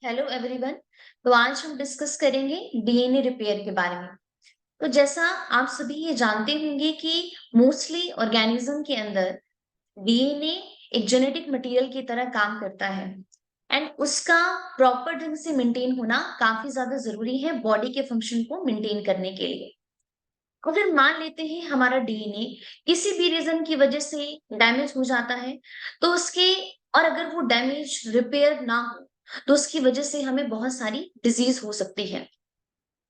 Hello everyone. तो आज हम डिस्कस करेंगे डीएनए रिपेयर के बारे में। तो जैसा आप सभी ये जानते होंगे कि मोस्टली ऑर्गेनिज्म के अंदर डीएनए एक जेनेटिक मटेरियल की तरह काम करता है एंड उसका प्रॉपर ढंग से मेंटेन होना काफी ज्यादा जरूरी है बॉडी के फंक्शन को मेंटेन करने के लिए। अगर मान लेते हैं हमारा डीएनए किसी भी रीजन की वजह से डैमेज हो जाता है तो उसके और अगर वो डैमेज रिपेयर ना हो तो उसकी वजह से हमें बहुत सारी डिजीज हो सकती है।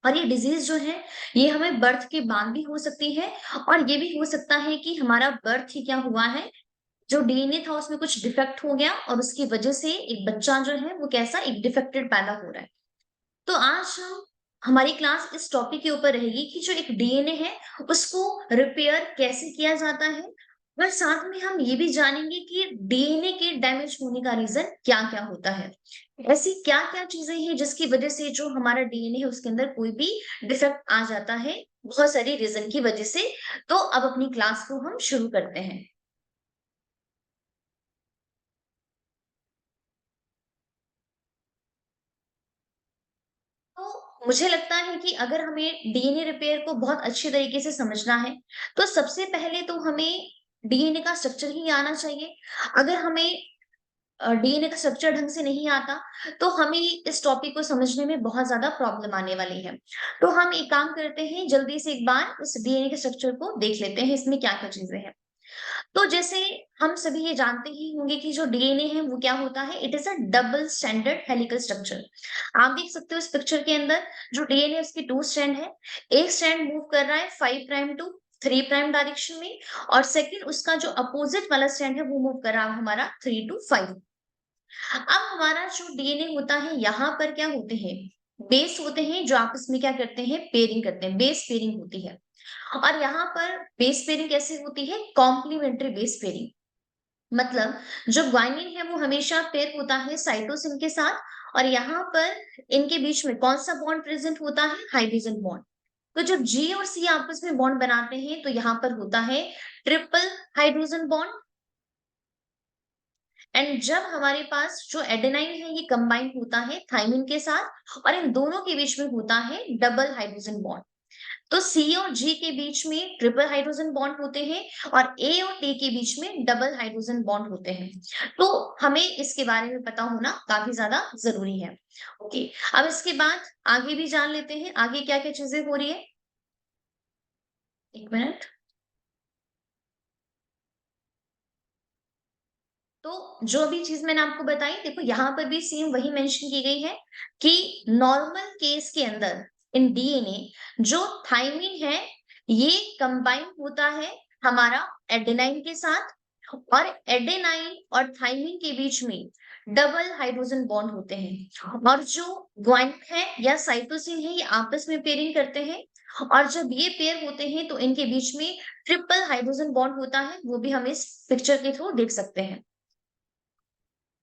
और ये डिजीज जो है ये हमें बर्थ के बाद भी हो सकती है। और ये भी हो सकता है कि हमारा बर्थ ही क्या हुआ है, जो डीएनए था उसमें कुछ डिफेक्ट हो गया और उसकी वजह से एक बच्चा जो है वो कैसा एक डिफेक्टेड पैदा हो रहा है। तो आज हम हमारी क्लास इस टॉपिक के ऊपर रहेगी कि जो एक डीएनए है उसको रिपेयर कैसे किया जाता है। और साथ में हम ये भी जानेंगे कि डीएनए के डैमेज होने का रीजन क्या क्या होता है। ऐसी क्या क्या चीजें हैं जिसकी वजह से जो हमारा डीएनए है उसके अंदर कोई भी डिफेक्ट आ जाता है, बहुत सारी रीजन की वजह से। तो अब अपनी क्लास को हम शुरू करते हैं। तो मुझे लगता है कि अगर हमें डीएनए रिपेयर को बहुत अच्छे तरीके से समझना है तो सबसे पहले तो हमें डीएनए का स्ट्रक्चर ही आना चाहिए। अगर हमें डीएनए का स्ट्रक्चर ढंग से नहीं आता तो हमें इस टॉपिक को समझने में बहुत ज्यादा प्रॉब्लम आने वाली है। तो हम एक काम करते हैं, जल्दी से एक बार उस डीएनए के स्ट्रक्चर को देख लेते हैं, इसमें क्या क्या चीजें हैं। तो जैसे हम सभी ये जानते ही होंगे कि जो डीएनए है वो क्या होता है, it is a double standard helical structure. आप देख सकते हो इस पिक्चर के अंदर जो डीएनए उसकी टू स्ट्रैंड है। एक स्ट्रैंड मूव कर रहा है 5 प्राइम टू 3 प्राइम डायरेक्शन में और सेकंड उसका जो अपोजिट वाला स्ट्रैंड है वो मूव कर रहा है हमारा 3 टू 5। अब हमारा जो डीएनए होता है यहाँ पर क्या होते हैं, बेस होते हैं जो आपस में क्या करते हैं, पेयरिंग करते हैं, बेस पेयरिंग होती है। और यहाँ पर बेस पेयरिंग कैसे होती है, कॉम्प्लीमेंट्री बेस पेयरिंग। मतलब जो ग्वानिन है वो हमेशा पेयर होता है साइटोसिन के साथ और यहाँ पर इनके बीच में कौन सा बॉन्ड प्रेजेंट होता है, हाइड्रोजन बॉन्ड। तो जब जी और सी आपस में बॉन्ड बनाते हैं तो यहाँ पर होता है ट्रिपल हाइड्रोजन बॉन्ड। एंड जब हमारे पास जो एडेनाइन है ये कंबाइन होता है थाइमिन के साथ और इन दोनों के बीच में होता है डबल हाइड्रोजन बॉन्ड। तो सी और जी के बीच में ट्रिपल हाइड्रोजन बॉन्ड होते हैं और ए और टी के बीच में डबल हाइड्रोजन बॉन्ड होते हैं। तो हमें इसके बारे में पता होना काफी ज्यादा जरूरी है। ओके, अब इसके बाद आगे भी जान लेते हैं आगे क्या क्या चीजें हो रही है। एक मिनट। तो जो भी चीज मैंने आपको बताई, देखो यहाँ पर भी सेम वही मेंशन की गई है कि नॉर्मल केस के अंदर इन डीएनए जो थाइमिन है ये कंबाइन होता है हमारा एडेनाइन के साथ और एडेनाइन और थाइमिन के बीच में डबल हाइड्रोजन बॉन्ड होते हैं। और जो ग्वानिन है या साइटोसिन है ये आपस में पेयरिंग करते हैं और जब ये पेयर होते हैं तो इनके बीच में ट्रिपल हाइड्रोजन बॉन्ड होता है, वो भी हम इस पिक्चर के थ्रू देख सकते हैं।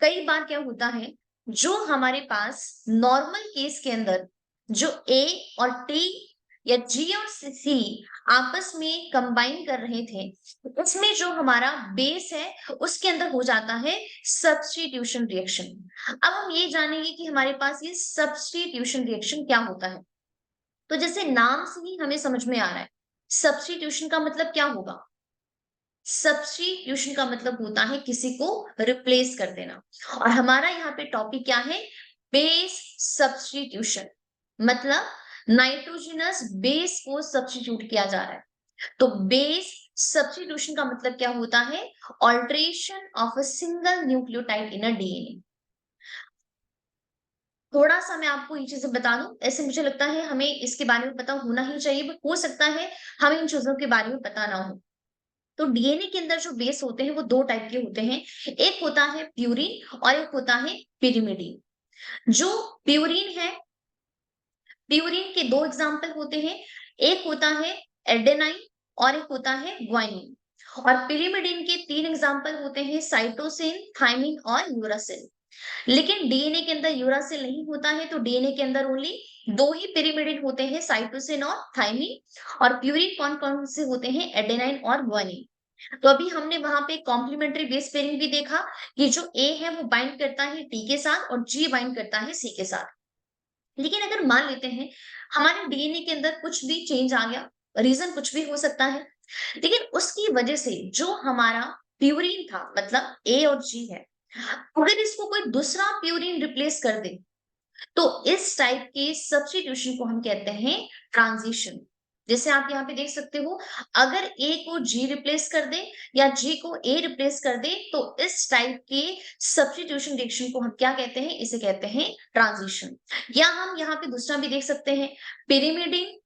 कई बार क्या होता है, जो हमारे पास नॉर्मल केस के अंदर जो ए और टी या जी और सी आपस में कंबाइन कर रहे थे, उसमें जो हमारा बेस है उसके अंदर हो जाता है सब्स्टिट्यूशन रिएक्शन। अब हम ये जानेंगे कि हमारे पास ये सब्स्टिट्यूशन रिएक्शन क्या होता है। तो जैसे नाम से ही हमें समझ में आ रहा है, सब्स्टिट्यूशन का मतलब क्या होगा। सब्स्टिट्यूशन का मतलब होता है किसी को रिप्लेस कर देना। और हमारा यहाँ पे टॉपिक क्या है, बेस सब्स्टिट्यूशन। मतलब नाइट्रोजनस बेस को सब्स्टिट्यूट किया जा रहा है। तो बेस सब्स्टिट्यूशन का मतलब क्या होता है, alteration of a single nucleotide in a DNA. थोड़ा सा मैं आपको ये चीजें बता दूं, ऐसे मुझे लगता है हमें इसके बारे में पता होना ही चाहिए, बट हो सकता है हमें इन चीजों के बारे में पता ना हो। तो डीएनए के अंदर जो बेस होते हैं वो दो टाइप के होते हैं, एक होता है प्यूरिन और एक होता है पिरिमिडिन। जो प्यूरिन है, प्यूरिन के दो एग्जाम्पल होते हैं, एक होता है एडेनाइन और एक होता है ग्वानिन। और पिरिमिडिन के तीन एग्जाम्पल होते हैं, साइटोसिन, थाइमिन और यूरासिल। लेकिन डीएनए के अंदर यूरासिल नहीं होता है, तो डीएनए के अंदर ओनली दो ही पिरिमिडिन होते हैं, साइटोसिन और थाइमिन। और प्यूरिन कौन कौन से होते हैं, एडेनाइन और ग्वानिन। तो अभी हमने वहां पे कॉम्प्लीमेंट्री बेस पेयरिंग भी देखा कि जो ए है वो बाइंड करता है टी के साथ और जी बाइंड करता है सी के साथ। लेकिन अगर मान लेते हैं हमारे डीएनए के अंदर कुछ भी चेंज आ गया, रीजन कुछ भी हो सकता है, लेकिन उसकी वजह से जो हमारा प्यूरिन था, मतलब ए और जी है, अगर इसको कोई दूसरा प्यूरिन रिप्लेस कर दे, तो इस टाइप के सब्स्टिट्यूशन को हम कहते हैं ट्रांजिशन। जैसे आप यहाँ पे देख सकते हो, अगर ए को जी रिप्लेस कर दे या जी को ए रिप्लेस कर दे, तो इस टाइप के सब्स्टिट्यूशन रिएक्शन को हम क्या कहते हैं, इसे कहते हैं ट्रांजिशन। या हम यहाँ पे दूसरा भी देख सकते हैं, पिरिमिडिन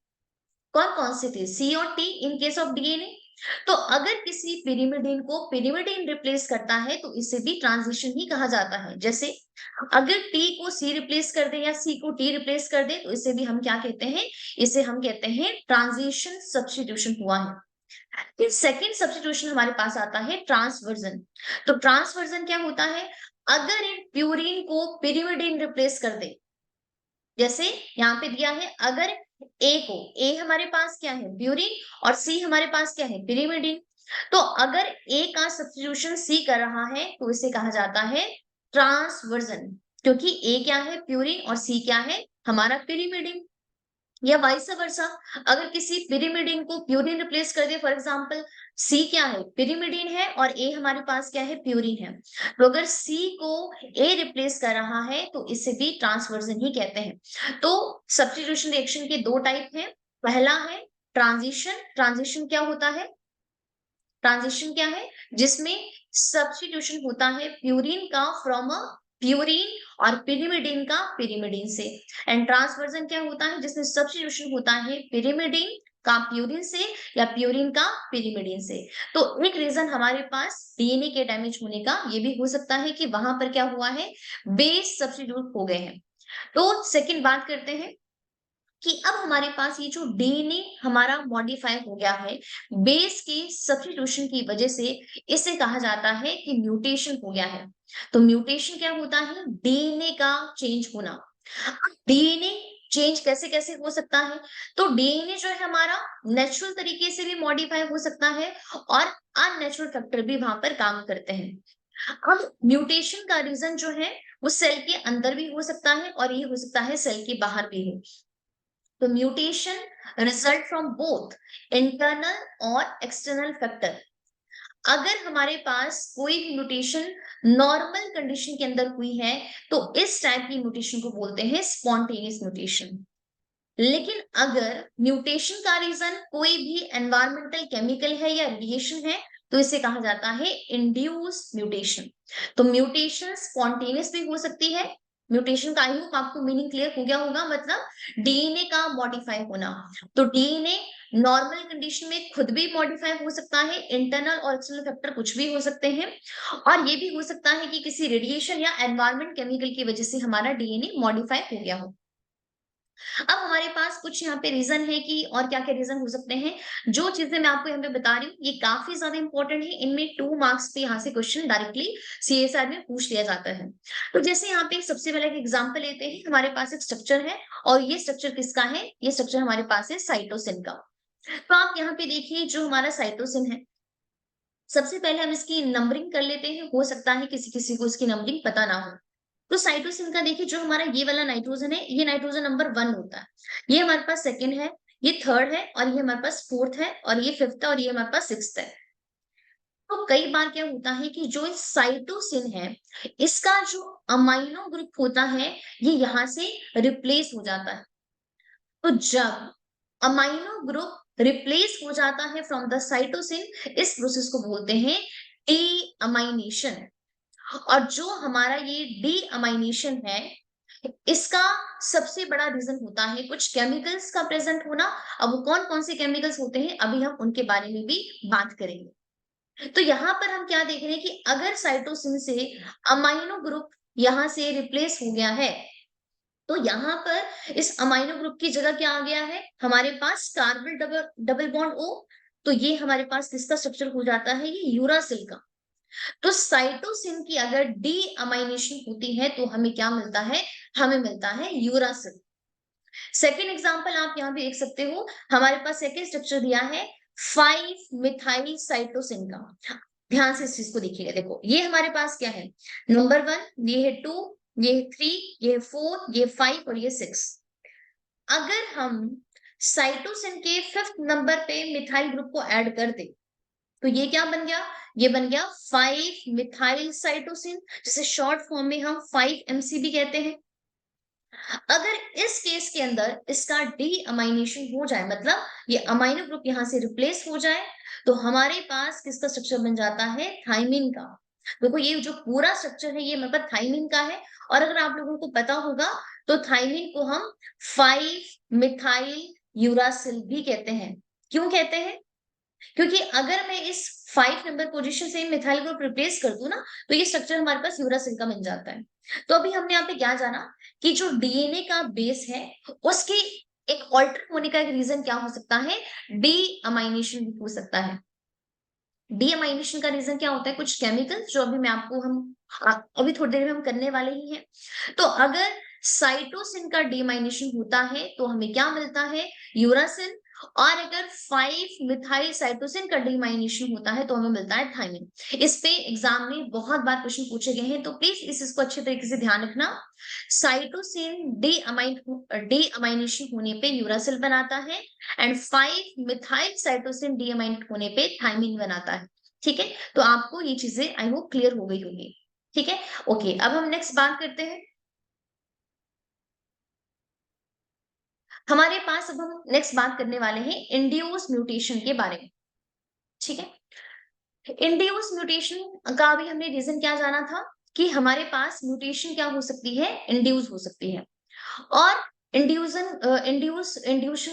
कौन कौन से थे, सी और T in case of DNA. तो अगर किसी पिरिमिडिन को पिरिमिडिन रिप्लेस करता है तो इसे भी ट्रांजिशन ही कहा जाता है। जैसे अगर टी को सी रिप्लेस कर दे या सी को टी रिप्लेस कर दे, तो इसे भी हम क्या कहते हैं, इसे हम कहते हैं ट्रांजिशन सब्स्टिट्यूशन हुआ है। फिर सेकेंड सब्स्टिट्यूशन हमारे पास आता है ट्रांसवर्जन। तो ट्रांसवर्जन क्या होता है, अगर इन प्यूरिन को पिरिमिडिन रिप्लेस कर दे, जैसे यहाँ पे दिया है, अगर ए को, ए हमारे पास क्या है प्यूरिन और सी हमारे पास क्या है पिरिमिडिन, तो अगर ए का सब्स्टिट्यूशन सी कर रहा है तो इसे कहा जाता है ट्रांसवर्जन, क्योंकि ए क्या है प्यूरिन और सी क्या है हमारा पिरिमिडिन। या वाइस वर्सा, अगर किसी पिरिमिडिन को प्यूरिन रिप्लेस कर दे, फॉर एग्जांपल सी क्या है पिरिमिडिन है और ए हमारे पास क्या है प्यूरिन है, तो अगर सी को ए रिप्लेस कर रहा है तो इसे भी ट्रांसवर्जन ही कहते हैं। तो सब्स्टिट्यूशन रिएक्शन के दो टाइप हैं, पहला है ट्रांजिशन। ट्रांजिशन क्या होता है, ट्रांजिशन क्या है, जिसमें सब्स्टिट्यूशन होता है प्यूरिन का फ्रॉम अ प्यूरिन और पिरिमिडिन का पिरिमिडिन से। एंड ट्रांसवर्जन क्या होता है, जिसमें सब्स्टिट्यूशन होता है पिरिमिडिन का प्यूरिन से या प्यूरिन का पिरिमिडिन से। तो एक रीजन हमारे पास डीएनए के डैमेज होने का ये भी हो सकता है कि वहां पर क्या हुआ है, बेस सब्स्टिट्यूट हो गए हैं। तो सेकंड बात करते हैं कि अब हमारे पास ये जो डीएनए हमारा मॉडिफाई हो गया है बेस के सब्स्टिट्यूशन की वजह से, इसे कहा जाता है कि म्यूटेशन हो गया है। तो म्यूटेशन क्या होता है, डीएनए का चेंज होना। डीएनए चेंज कैसे कैसे हो सकता है, तो डीएनए जो है हमारा नेचुरल तरीके से भी मॉडिफाई हो सकता है और अननेचुरल फैक्टर भी वहां पर काम करते हैं। अब म्यूटेशन का रीजन जो है वो सेल के अंदर भी हो सकता है और ये हो सकता है सेल के बाहर भी हो। तो mutation result from both internal और एक्सटर्नल फैक्टर। अगर हमारे पास कोई भी म्यूटेशन नॉर्मल कंडीशन के अंदर हुई है तो इस टाइप की म्यूटेशन को बोलते हैं स्पॉन्टेनियस म्यूटेशन। लेकिन अगर म्यूटेशन का रीजन कोई भी एनवायरमेंटल केमिकल है या रेडिएशन है, तो इसे कहा जाता है इंड्यूस म्यूटेशन। तो म्यूटेशन स्पॉन्टेनियस भी हो सकती है। म्यूटेशन का आई होप आपको मीनिंग क्लियर हो गया होगा, मतलब डीएनए का मॉडिफाई होना। तो डीएनए नॉर्मल कंडीशन में खुद भी मॉडिफाई हो सकता है, इंटरनल और एक्सटर्नल फैक्टर कुछ भी हो सकते हैं, और ये भी हो सकता है कि किसी रेडिएशन या एनवायरमेंट केमिकल की वजह से हमारा डीएनए मॉडिफाई हो गया हो। अब हमारे पास कुछ यहाँ पे रीजन है कि और क्या क्या रीजन हो सकते हैं। जो चीजें मैं आपको यहाँ पे बता रही हूँ ये काफी ज्यादा इंपॉर्टेंट है, इनमें 2 मार्क्स पे यहाँ से क्वेश्चन डायरेक्टली सीएसआर में पूछ लिया जाता है। तो जैसे यहाँ पे सबसे पहले एक एग्जाम्पल लेते हैं, हमारे पास एक स्ट्रक्चर है और ये स्ट्रक्चर किसका है, ये स्ट्रक्चर हमारे पास है साइटोसिन का। तो आप यहाँ पे देखिए जो हमारा साइटोसिन है, सबसे पहले हम इसकी नंबरिंग कर लेते हैं, हो सकता है किसी किसी को इसकी नंबरिंग पता ना हो। तो साइटोसिन का देखिए जो हमारा ये वाला नाइट्रोजन है, ये नाइट्रोजन नंबर 1 होता है, ये हमारे पास सेकंड है, ये थर्ड है और ये हमारे पास फोर्थ है और ये फिफ्थ है और ये हमारे पास सिक्स्थ है। तो कई बार क्या होता है कि जो साइटोसिन है इसका जो अमाइनो ग्रुप होता है ये यहाँ से रिप्लेस हो जाता है। तो जब अमाइनो ग्रुप रिप्लेस हो जाता है फ्रॉम द साइटोसिन, इस प्रोसेस को बोलते हैं डी अमाइनेशन। और जो हमारा ये डी अमाइनेशन है इसका सबसे बड़ा रीजन होता है कुछ केमिकल्स का प्रेजेंट होना। अब वो कौन कौन से केमिकल्स होते हैं अभी हम उनके बारे में भी बात करेंगे। तो यहाँ पर हम क्या देख रहे हैं कि अगर साइटोसिन से अमाइनो ग्रुप यहाँ से रिप्लेस हो गया है, तो यहाँ पर इस अमाइनो ग्रुप की जगह क्या आ गया है, हमारे पास carbon double double bond O. तो ये हमारे पास किसका स्ट्रक्चर हो जाता है, ये यूरासिल का। तो साइटोसिन की अगर डी अमाइनेशन होती है तो हमें क्या मिलता है, हमें मिलता है यूरासिल। सेकेंड एग्जांपल आप यहाँ पे देख सकते हो, हमारे पास सेकेंड स्ट्रक्चर दिया है 5 मिथाइल साइटोसिन का। ध्यान से इस चीज को देखिएगा। देखो ये हमारे पास क्या है, नंबर 1, ये है 2, ये है 3, ये है 4, ये 5 और ये 6। अगर हम साइटोसिन के 5th नंबर पे मिथाइल ग्रुप को ऐड कर दे तो ये क्या बन गया, ये बन गया 5 मिथाइल साइटोसिन, जिसे शॉर्ट फॉर्म में हम 5-MCB कहते हैं। अगर इस केस के अंदर इसका डी अमाइनेशन हो जाए, मतलब ये अमाइनो ग्रुप यहां से रिप्लेस हो जाए, तो हमारे पास किसका स्ट्रक्चर बन जाता है, थाइमिन का। देखो ये जो पूरा स्ट्रक्चर है ये मतलब थाइमिन का है। और अगर आप लोगों को पता होगा तो थाइमिन को हम 5 मिथाइल यूरासिल भी कहते हैं। क्यों कहते हैं, क्योंकि अगर मैं इस 5 नंबर पोजीशन से मिथाइल ग्रुप रिप्लेस कर दूं ना, तो ये स्ट्रक्चर हमारे पास यूरासिल का बन जाता है। तो अभी हमने यहाँ पे क्या जाना कि जो डीएनए का बेस है उसके एक ऑल्टर होने का एक रीजन क्या हो सकता है, डी अमाइनेशन भी हो सकता है। डी अमाइनेशन का रीजन क्या होता है, कुछ केमिकल्स जो अभी मैं आपको अभी थोड़ी देर में हम करने वाले ही हैं। तो अगर साइटोसिन का डीमाइनेशन होता है तो हमें क्या मिलता है, यूरासिल। और अगर 5 मिथाइल साइटोसिन का डीमाइनेशन होता है तो हमें मिलता है थाइमिन। इस पे एग्जाम में बहुत बार क्वेश्चन पूछे गए हैं, तो प्लीज इसको अच्छे तरीके से ध्यान रखना। साइटोसिन डी अमाइनेशन होने पे यूरासिल बनाता है एंड 5 मिथाइल साइटोसिन डीअमाइनेट होने पे थाइमिन बनाता है। ठीक है, तो आपको ये चीजें आई होप क्लियर हो गई होगी। ठीक है, ओके, अब हम नेक्स्ट बात करते हैं। हमारे पास अब हम नेक्स्ट बात करने वाले हैं इंड्यूस म्यूटेशन के बारे में। ठीक है, इंड्यूस म्यूटेशन का अभी हमने रीजन क्या जाना था कि हमारे पास म्यूटेशन क्या हो सकती है, इंड्यूस हो सकती है। और इंड्यूशन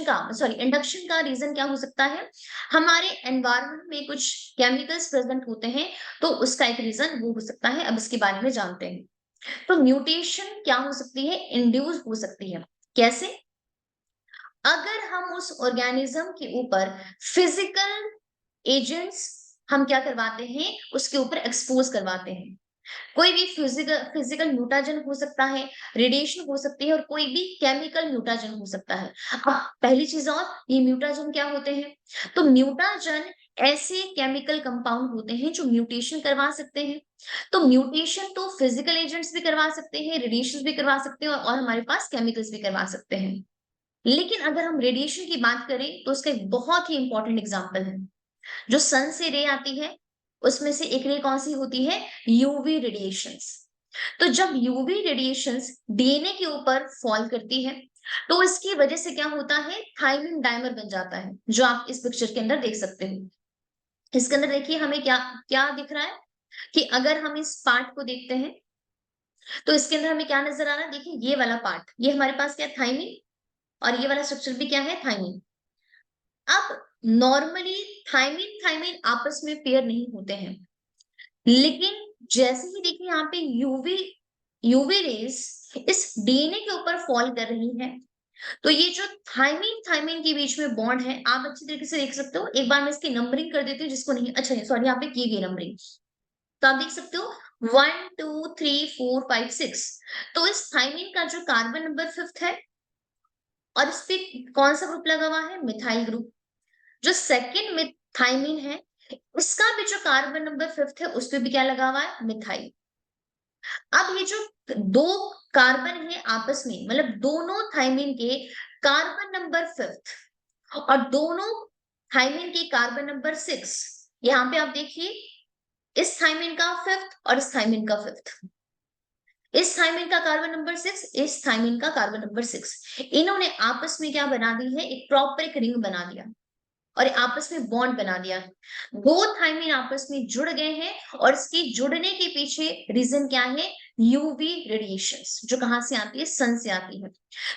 का सॉरी इंडक्शन का रीजन क्या हो सकता है, हमारे एनवायरमेंट में कुछ केमिकल्स प्रेजेंट होते हैं, तो उसका एक रीजन वो हो सकता है। अब इसके बारे में जानते हैं। तो म्यूटेशन क्या हो सकती है, इंड्यूस हो सकती है। कैसे, अगर हम उस ऑर्गेनिज्म के ऊपर फिजिकल एजेंट्स हम क्या करवाते हैं, उसके ऊपर एक्सपोज करवाते हैं। कोई भी फिजिकल फिजिकल म्यूटाजन हो सकता है, रेडिएशन हो सकती है, और कोई भी केमिकल म्यूटाजन हो सकता है। अब पहली चीज, और ये म्यूटाजन क्या होते हैं, तो म्यूटाजन ऐसे केमिकल कंपाउंड होते हैं जो म्यूटेशन करवा सकते हैं। तो म्यूटेशन तो फिजिकल एजेंट्स भी करवा सकते हैं, रेडिएशन भी करवा सकते हैं, और हमारे पास केमिकल्स भी करवा सकते हैं। लेकिन अगर हम रेडिएशन की बात करें तो उसका एक बहुत ही इंपॉर्टेंट एग्जाम्पल है, जो सन से रे आती है, उसमें से एक रे कौन सी होती है, यूवी रेडिएशंस। तो जब यूवी रेडिएशंस डीएनए के ऊपर फॉल करती है तो इसकी वजह से क्या होता है, थाइमिन डाइमर बन जाता है, जो आप इस पिक्चर के अंदर देख सकते हो। इसके अंदर देखिए हमें क्या क्या दिख रहा है, कि अगर हम इस पार्ट को देखते हैं तो इसके अंदर हमें क्या नजर आ रहा है, देखिए ये वाला पार्ट, ये हमारे पास क्या है, थाइमिन, और ये वाला स्ट्रक्चर भी क्या है, थाइमिन। अब नॉर्मली थाइमिन थाइमिन आपस में पेयर नहीं होते हैं, लेकिन जैसे ही देखिए यहाँ पे यूवी यूवी रेज इस डीएनए के ऊपर फॉल कर रही है, तो ये जो थाइमिन थाइमिन के बीच में बॉन्ड है, आप अच्छी तरीके से देख सकते हो। एक बार मैं इसकी नंबरिंग कर देती हूँ, जिसको नहीं, अच्छा सॉरी, यहाँ पे की गई नंबरिंग, तो आप देख सकते हो 1 2 3 4 5 6। तो इस थाइमिन का जो कार्बन नंबर 5th है, और इस पे कौन सा ग्रुप लगा हुआ है, मिथाइल ग्रुप। जो सेकेंड थाइमिन है, इसका भी जो कार्बन नंबर 5th है, उस पे भी क्या लगा हुआ है, मिथाइल। अब ये जो दो कार्बन है आपस में, मतलब दोनों थाइमिन के कार्बन नंबर 5th और दोनों थाइमिन के कार्बन नंबर 6, यहाँ पे आप देखिए, इस थाइमिन का 5th और इस थाइमिन का 5th, इस थाइमिन का कार्बन नंबर 6, इस थाइमिन का कार्बन नंबर 6, इन्होंने आपस में क्या बना दी है, एक प्रॉपर एक रिंग बना दिया और आपस में बॉन्ड बना दिया। दो थाइमिन आपस में जुड़ गए हैं, और इसके जुड़ने के पीछे रीजन क्या है, यूवी रेडिएशंस, जो कहां से आती है, सन से आती है।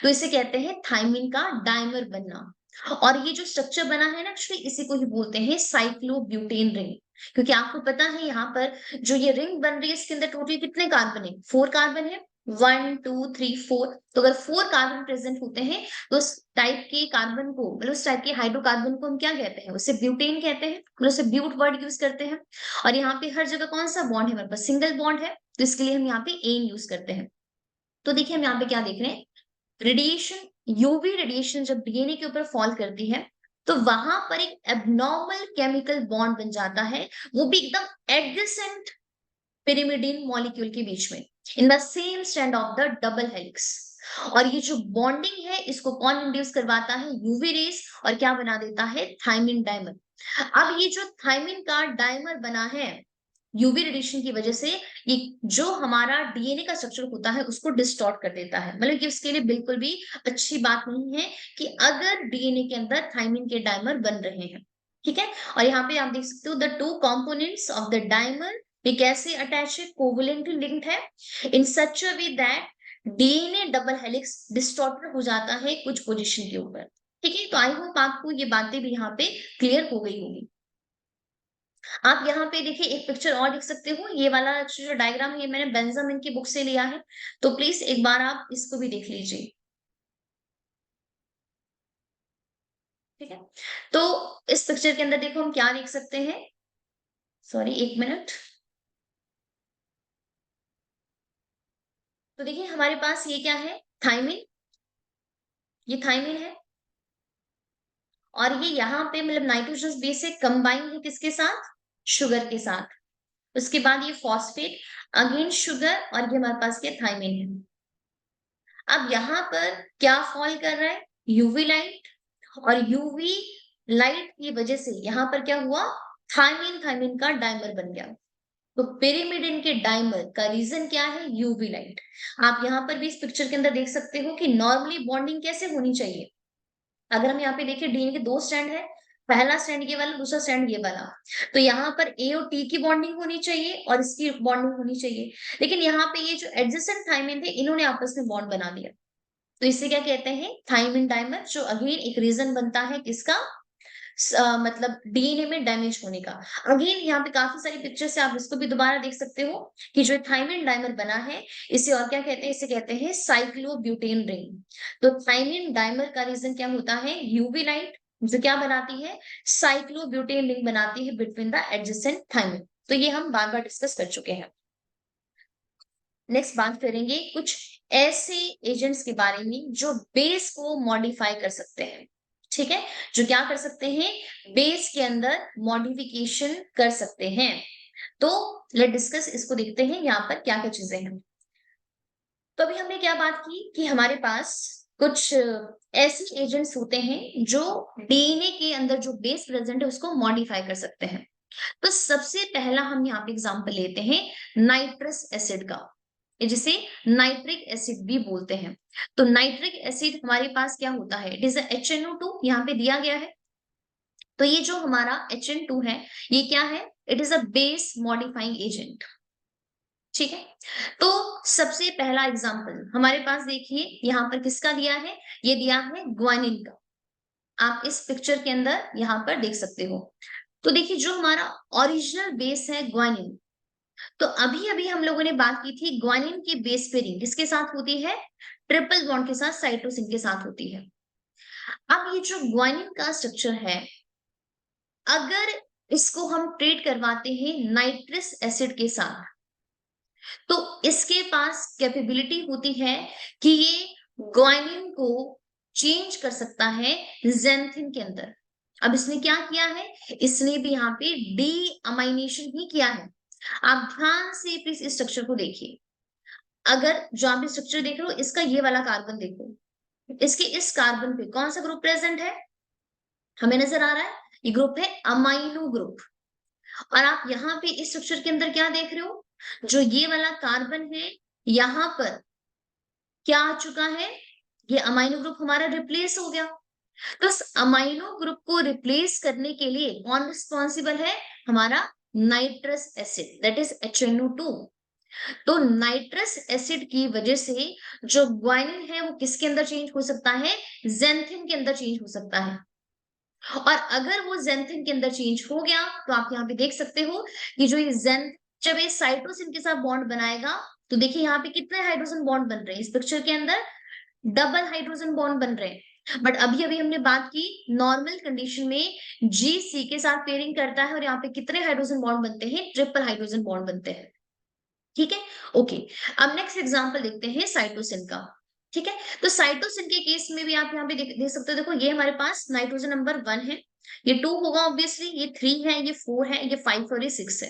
तो इसे कहते हैं थाइमिन का डाइमर बनना। और ये जो स्ट्रक्चर बना है ना, एक्चुअली इसी को ही बोलते हैं साइक्लोब्यूटेन रिंग। क्योंकि आपको पता है यहाँ पर जो ये रिंग बन रही है, इसके अंदर टोटल कितने कार्बन है, 4 कार्बन है, 1 2 3 4। तो अगर 4 कार्बन प्रेजेंट होते हैं तो उस टाइप के कार्बन को, मतलब उस टाइप के हाइड्रोकार्बन को हम क्या कहते हैं, उसे ब्यूटेन कहते हैं, मतलब उसे ब्यूट वर्ड यूज करते हैं। और यहाँ पे हर जगह कौन सा बॉन्ड है, हमारे पास सिंगल बॉन्ड है, तो इसके लिए हम यहाँ पे एन यूज करते हैं। तो देखिए हम यहाँ पे क्या देख रहे हैं, रेडिएशन, यूवी रेडिएशन जब डीएनए के ऊपर फॉल करती है तो वहां पर एक एबनॉर्मल केमिकल बॉन्ड बन जाता है, वो भी एकदम एडजेसेंट pyrimidine मॉलिक्यूल के बीच में, in the same strand of the double helix. और ये जो बॉन्डिंग है इसको कौन इंड्यूस करवाता है? यूवी रेस, और क्या बना देता है? Thymine dimer. अब ये जो थायमिन का डायमर बना है यूवी रेडिएशन की वजह से, ये जो हमारा डीएनए का स्ट्रक्चर होता है उसको डिस्टॉर्ट कर देता है। मतलब कि उसके लिए बिल्कुल भी अच्छी बात नहीं है कि अगर डीएनए के अंदर थायमिन के डायमर बन रहे हैं। ठीक है, और यहाँ पे आप देख सकते हो the two components of the dimer, ये कैसे अटैच है? कोवलेंटली लिंक्ड है in such a way that DNA double helix distorted हो जाता है कुछ पोजीशन के ऊपर। ठीक है, तो आई होप आपको ये बातें भी यहाँ पे क्लियर हो गई होगी। आप यहाँ पे देखिए एक पिक्चर और देख सकते हो, ये वाला जो डायग्राम है ये मैंने बेंजामिन की बुक से लिया है, तो प्लीज एक बार आप इसको भी देख लीजिए। ठीक है, तो इस पिक्चर के अंदर देखो हम क्या देख सकते हैं। सॉरी, एक मिनट। तो देखिए हमारे पास ये क्या है? थायमिन, ये थायमिन है, और ये यहाँ पे मतलब नाइट्रोजनस बेस से कंबाइन है किसके साथ? शुगर के साथ। उसके बाद ये फॉस्फेट, अगेन शुगर, और ये हमारे पास क्या? थायमिन है। अब यहाँ पर क्या फॉल कर रहा है? यूवी लाइट, और यूवी लाइट की वजह से यहाँ पर क्या हुआ? थायमिन, थायमिन का डायमर बन गया। तो पिरिमिडिन के डायमर का रीजन क्या है? UV light. आप यहाँ पर भी इस पिक्चर के अंदर देख सकते हो कि नॉर्मली बॉन्डिंग कैसे होनी चाहिए। अगर हम यहाँ पे देखें डीएनए के दो स्ट्रैंड है, पहला स्ट्रैंड ये वाला, दूसरा स्ट्रैंड ये वाला, तो यहाँ पर ए और टी की बॉन्डिंग होनी चाहिए और इसकी बॉन्डिंग होनी चाहिए। लेकिन यहाँ पे ये जो एडजेसेंट थायमिन थे इन्होंने आपस में बॉन्ड बना दिया, तो इसे क्या कहते हैं? थायमिन डायमर, जो अगेन एक रीजन बनता है किसका? मतलब डीएनए में डैमेज होने का। अगेन यहाँ पे काफी सारी पिक्चर से आप इसको भी दोबारा देख सकते हो कि जो थायमिन डायमर बना है इसे और क्या कहते हैं? इसे कहते हैं साइक्लोब्यूटेन रिंग। तो थायमिन डायमर का रीजन क्या होता है? यूवी लाइट, जो क्या बनाती है? साइक्लोब्यूटेन रिंग बनाती है बिटवीन द एडजेसेंट थायमिन। तो ये हम बार बार डिस्कस कर चुके हैं। नेक्स्ट बात करेंगे कुछ ऐसे एजेंट्स के बारे में जो बेस को मॉडिफाई कर सकते हैं। ठीक है, जो क्या कर सकते हैं? बेस के अंदर मॉडिफिकेशन कर सकते हैं। तो लेट डिस्कस, इसको देखते हैं यहाँ पर क्या क्या चीजें हैं। तो अभी हमने क्या बात की कि हमारे पास कुछ ऐसे एजेंट्स होते हैं जो डीएनए के अंदर जो बेस प्रेजेंट है उसको मॉडिफाई कर सकते हैं। तो सबसे पहला हम यहाँ पे एग्जांपल लेते हैं नाइट्रस एसिड का, जिसे नाइट्रिक एसिड भी बोलते हैं। तो नाइट्रिक एसिड हमारे पास क्या होता है? इट इज HNO2, यहाँ पे दिया गया है। तो ये जो हमारा HN2 है, ये क्या है? It is a base modifying agent. ठीक है, तो सबसे पहला एग्जांपल हमारे पास देखिए यहाँ पर किसका दिया है? ये दिया है ग्वानिन का। आप इस पिक्चर के अंदर यहाँ पर देख सकते हो। तो देखिए जो हमारा ओरिजिनल बेस है ग्वानिन, तो अभी अभी हम लोगों ने बात की थी ग्वानिन की बेस पेयरिंग किसके साथ होती है? ट्रिपल बॉन्ड के साथ, साइटोसिन के साथ होती है। अब ये जो ग्वानिन का स्ट्रक्चर है, अगर इसको हम ट्रीट करवाते हैं नाइट्रस एसिड के साथ, तो इसके पास कैपेबिलिटी होती है कि ये ग्वानिन को चेंज कर सकता है ज़ैंथिन के अंदर। अब इसने क्या किया है? इसने भी यहाँ पे डी अमाइनेशन ही किया है। आप ध्यान से प्लीज इस स्ट्रक्चर को देखिए। अगर जो आप स्ट्रक्चर देख रहे हो, इसका ये वाला कार्बन देखो, इसके इस कार्बन पे कौन सा ग्रुप प्रेजेंट है? हमें नजर आ रहा है, ये ग्रुप है अमाइनो ग्रुप। और आप यहाँ पे इस स्ट्रक्चर के अंदर क्या देख रहे हो? जो ये वाला कार्बन है, यहाँ पर क्या आ चुका है? ये अमाइनो ग्रुप हमारा रिप्लेस हो गया। तो इस अमाइनो ग्रुप को रिप्लेस करने के लिए कौन रिस्पॉन्सिबल है? हमारा nitrous acid, that is HNO2। तो नाइट्रस एसिड की वजह से जो ग्वानिन है वो किसके अंदर चेंज हो सकता है? ज़ैंथिन के अंदर चेंज हो सकता है। और अगर वो ज़ैंथिन के अंदर चेंज हो गया, तो आप यहाँ पे देख सकते हो कि जो ये जब ये साइटोसिन के साथ बॉन्ड बनाएगा, तो देखिए यहाँ पे कितने हाइड्रोजन बॉन्ड बन रहे हैं? इस पिक्चर के अंदर डबल हाइड्रोजन बॉन्ड बन रहे हैं। बट अभी अभी हमने बात की नॉर्मल कंडीशन में जी सी के साथ पेयरिंग करता है और यहाँ पे कितने हाइड्रोजन बॉन्ड बनते हैं? ट्रिपल हाइड्रोजन बॉन्ड बनते हैं। ठीक है, ओके। अब नेक्स्ट एग्जांपल देखते हैं साइटोसिन का। ठीक है। तो साइटोसिन के केस में भी आप यहाँ पे देख सकते हो, देखो ये हमारे पास नाइट्रोजन नंबर 1 है, ये 2 होगा ऑब्वियसली, ये 3 है, ये 4 है, ये 5 और ये 6 है।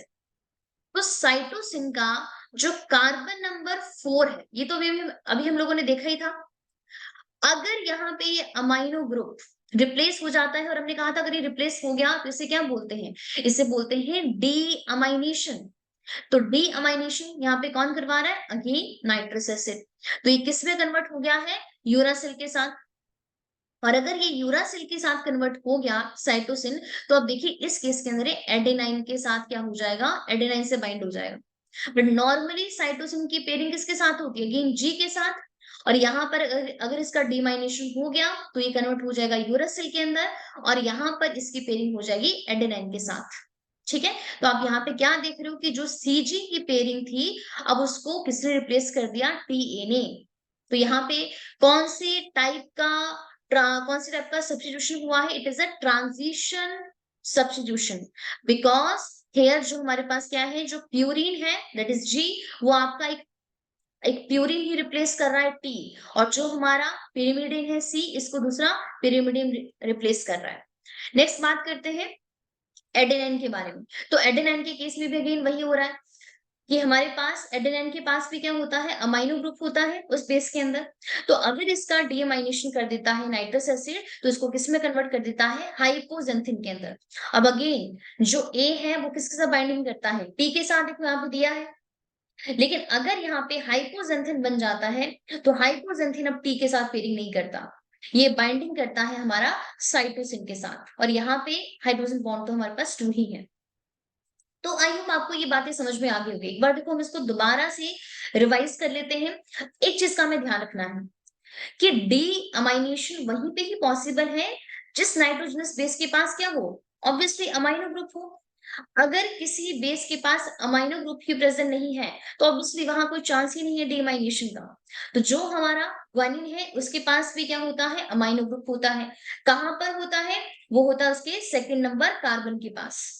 तो साइटोसिन का जो कार्बन नंबर 4 है, ये तो अभी हम लोगों ने देखा ही था। अगर यहाँ पे ये अमाइनो ग्रुप रिप्लेस हो जाता है, और हमने कहा था अगर ये रिप्लेस हो गया तो इसे क्या बोलते हैं, इसे बोलते हैं डी अमाइनेशन। तो डी अमाइनेशन यहाँ पे कौन करवा रहा है, अगेन नाइट्रस एसिड। तो ये किस में कन्वर्ट हो गया है, यूरासिल के साथ। और अगर ये यूरासिल के साथ कन्वर्ट हो गया साइटोसिन, तो अब देखिए इस केस के अंदर एडेनाइन के साथ क्या हो जाएगा, एडेनाइन से बाइंड हो जाएगा। बट नॉर्मली साइटोसिन की पेयरिंग किसके साथ होती है, अगेन जी के साथ। और यहाँ पर अगर इसका डीमाइनेशन हो गया तो ये कन्वर्ट हो जाएगा यूरासिल के अंदर, और यहाँ पर इसकी पेयरिंग हो जाएगी एडेनाइन के साथ। ठीक है। तो आप यहाँ पे क्या देख रहे हो कि जो सीजी की पेयरिंग थी, अब उसको किसने रिप्लेस कर दिया, टीए ने। तो यहाँ पे कौन से टाइप का सब्स्टिट्यूशन हुआ है, it is a transition substitution. Because here जो हमारे पास क्या है, जो प्यूरिन है दैट इज जी, वो आपका एक प्यूरिन ही रिप्लेस कर रहा है टी, और जो हमारा पिरिमिडिन है सी, इसको दूसरा पिरिमिडिन रिप्लेस कर रहा है। नेक्स्ट बात करते हैं एडेनाइन के बारे में। तो एडेनाइन के केस में भी अगेन वही हो रहा है कि हमारे पास एडेनाइन के पास भी क्या होता है, अमाइनो ग्रुप होता है उस बेस के अंदर। तो अगर इसका डीअमाइनेशन कर देता है नाइट्रस एसिड, तो इसको किस में कन्वर्ट कर देता है, हाइपोजेंथिन के अंदर। अब अगेन जो ए है वो किसके साथ बाइंडिंग करता है, टी के साथ, देखो यहाँ पे दिया है। लेकिन अगर यहाँ पे हाइपोजेंथिन बन जाता है, तो हाइपोजेंथिन अब टी के साथ पेयरिंग नहीं करता, ये बाइंडिंग करता है हमारा साइटोसिन के साथ। और यहाँ पे हाइड्रोजन बॉन्ड तो हमारे पास 2 ही है। तो आई होप आपको ये बातें समझ में आ गई होगी। एक बार देखो हम इसको दोबारा से रिवाइज कर लेते हैं। एक चीज का हमें ध्यान रखना है कि डी अमाइनेशन वहीं पे ही पॉसिबल है जिस नाइट्रोजनस बेस के पास क्या हो, ऑब्वियसली अमाइनो ग्रुप हो। अगर किसी बेस के पास अमाइनो ग्रुप ही प्रेजेंट नहीं है, तो ऑब्वियसली वहां कोई चांस ही नहीं है डीअमाइनेशन का। तो जो हमारा ग्वानिन है उसके पास भी क्या होता है, अमाइनो ग्रुप होता है। कहां पर होता है, वो होता है उसके सेकंड नंबर कार्बन के पास।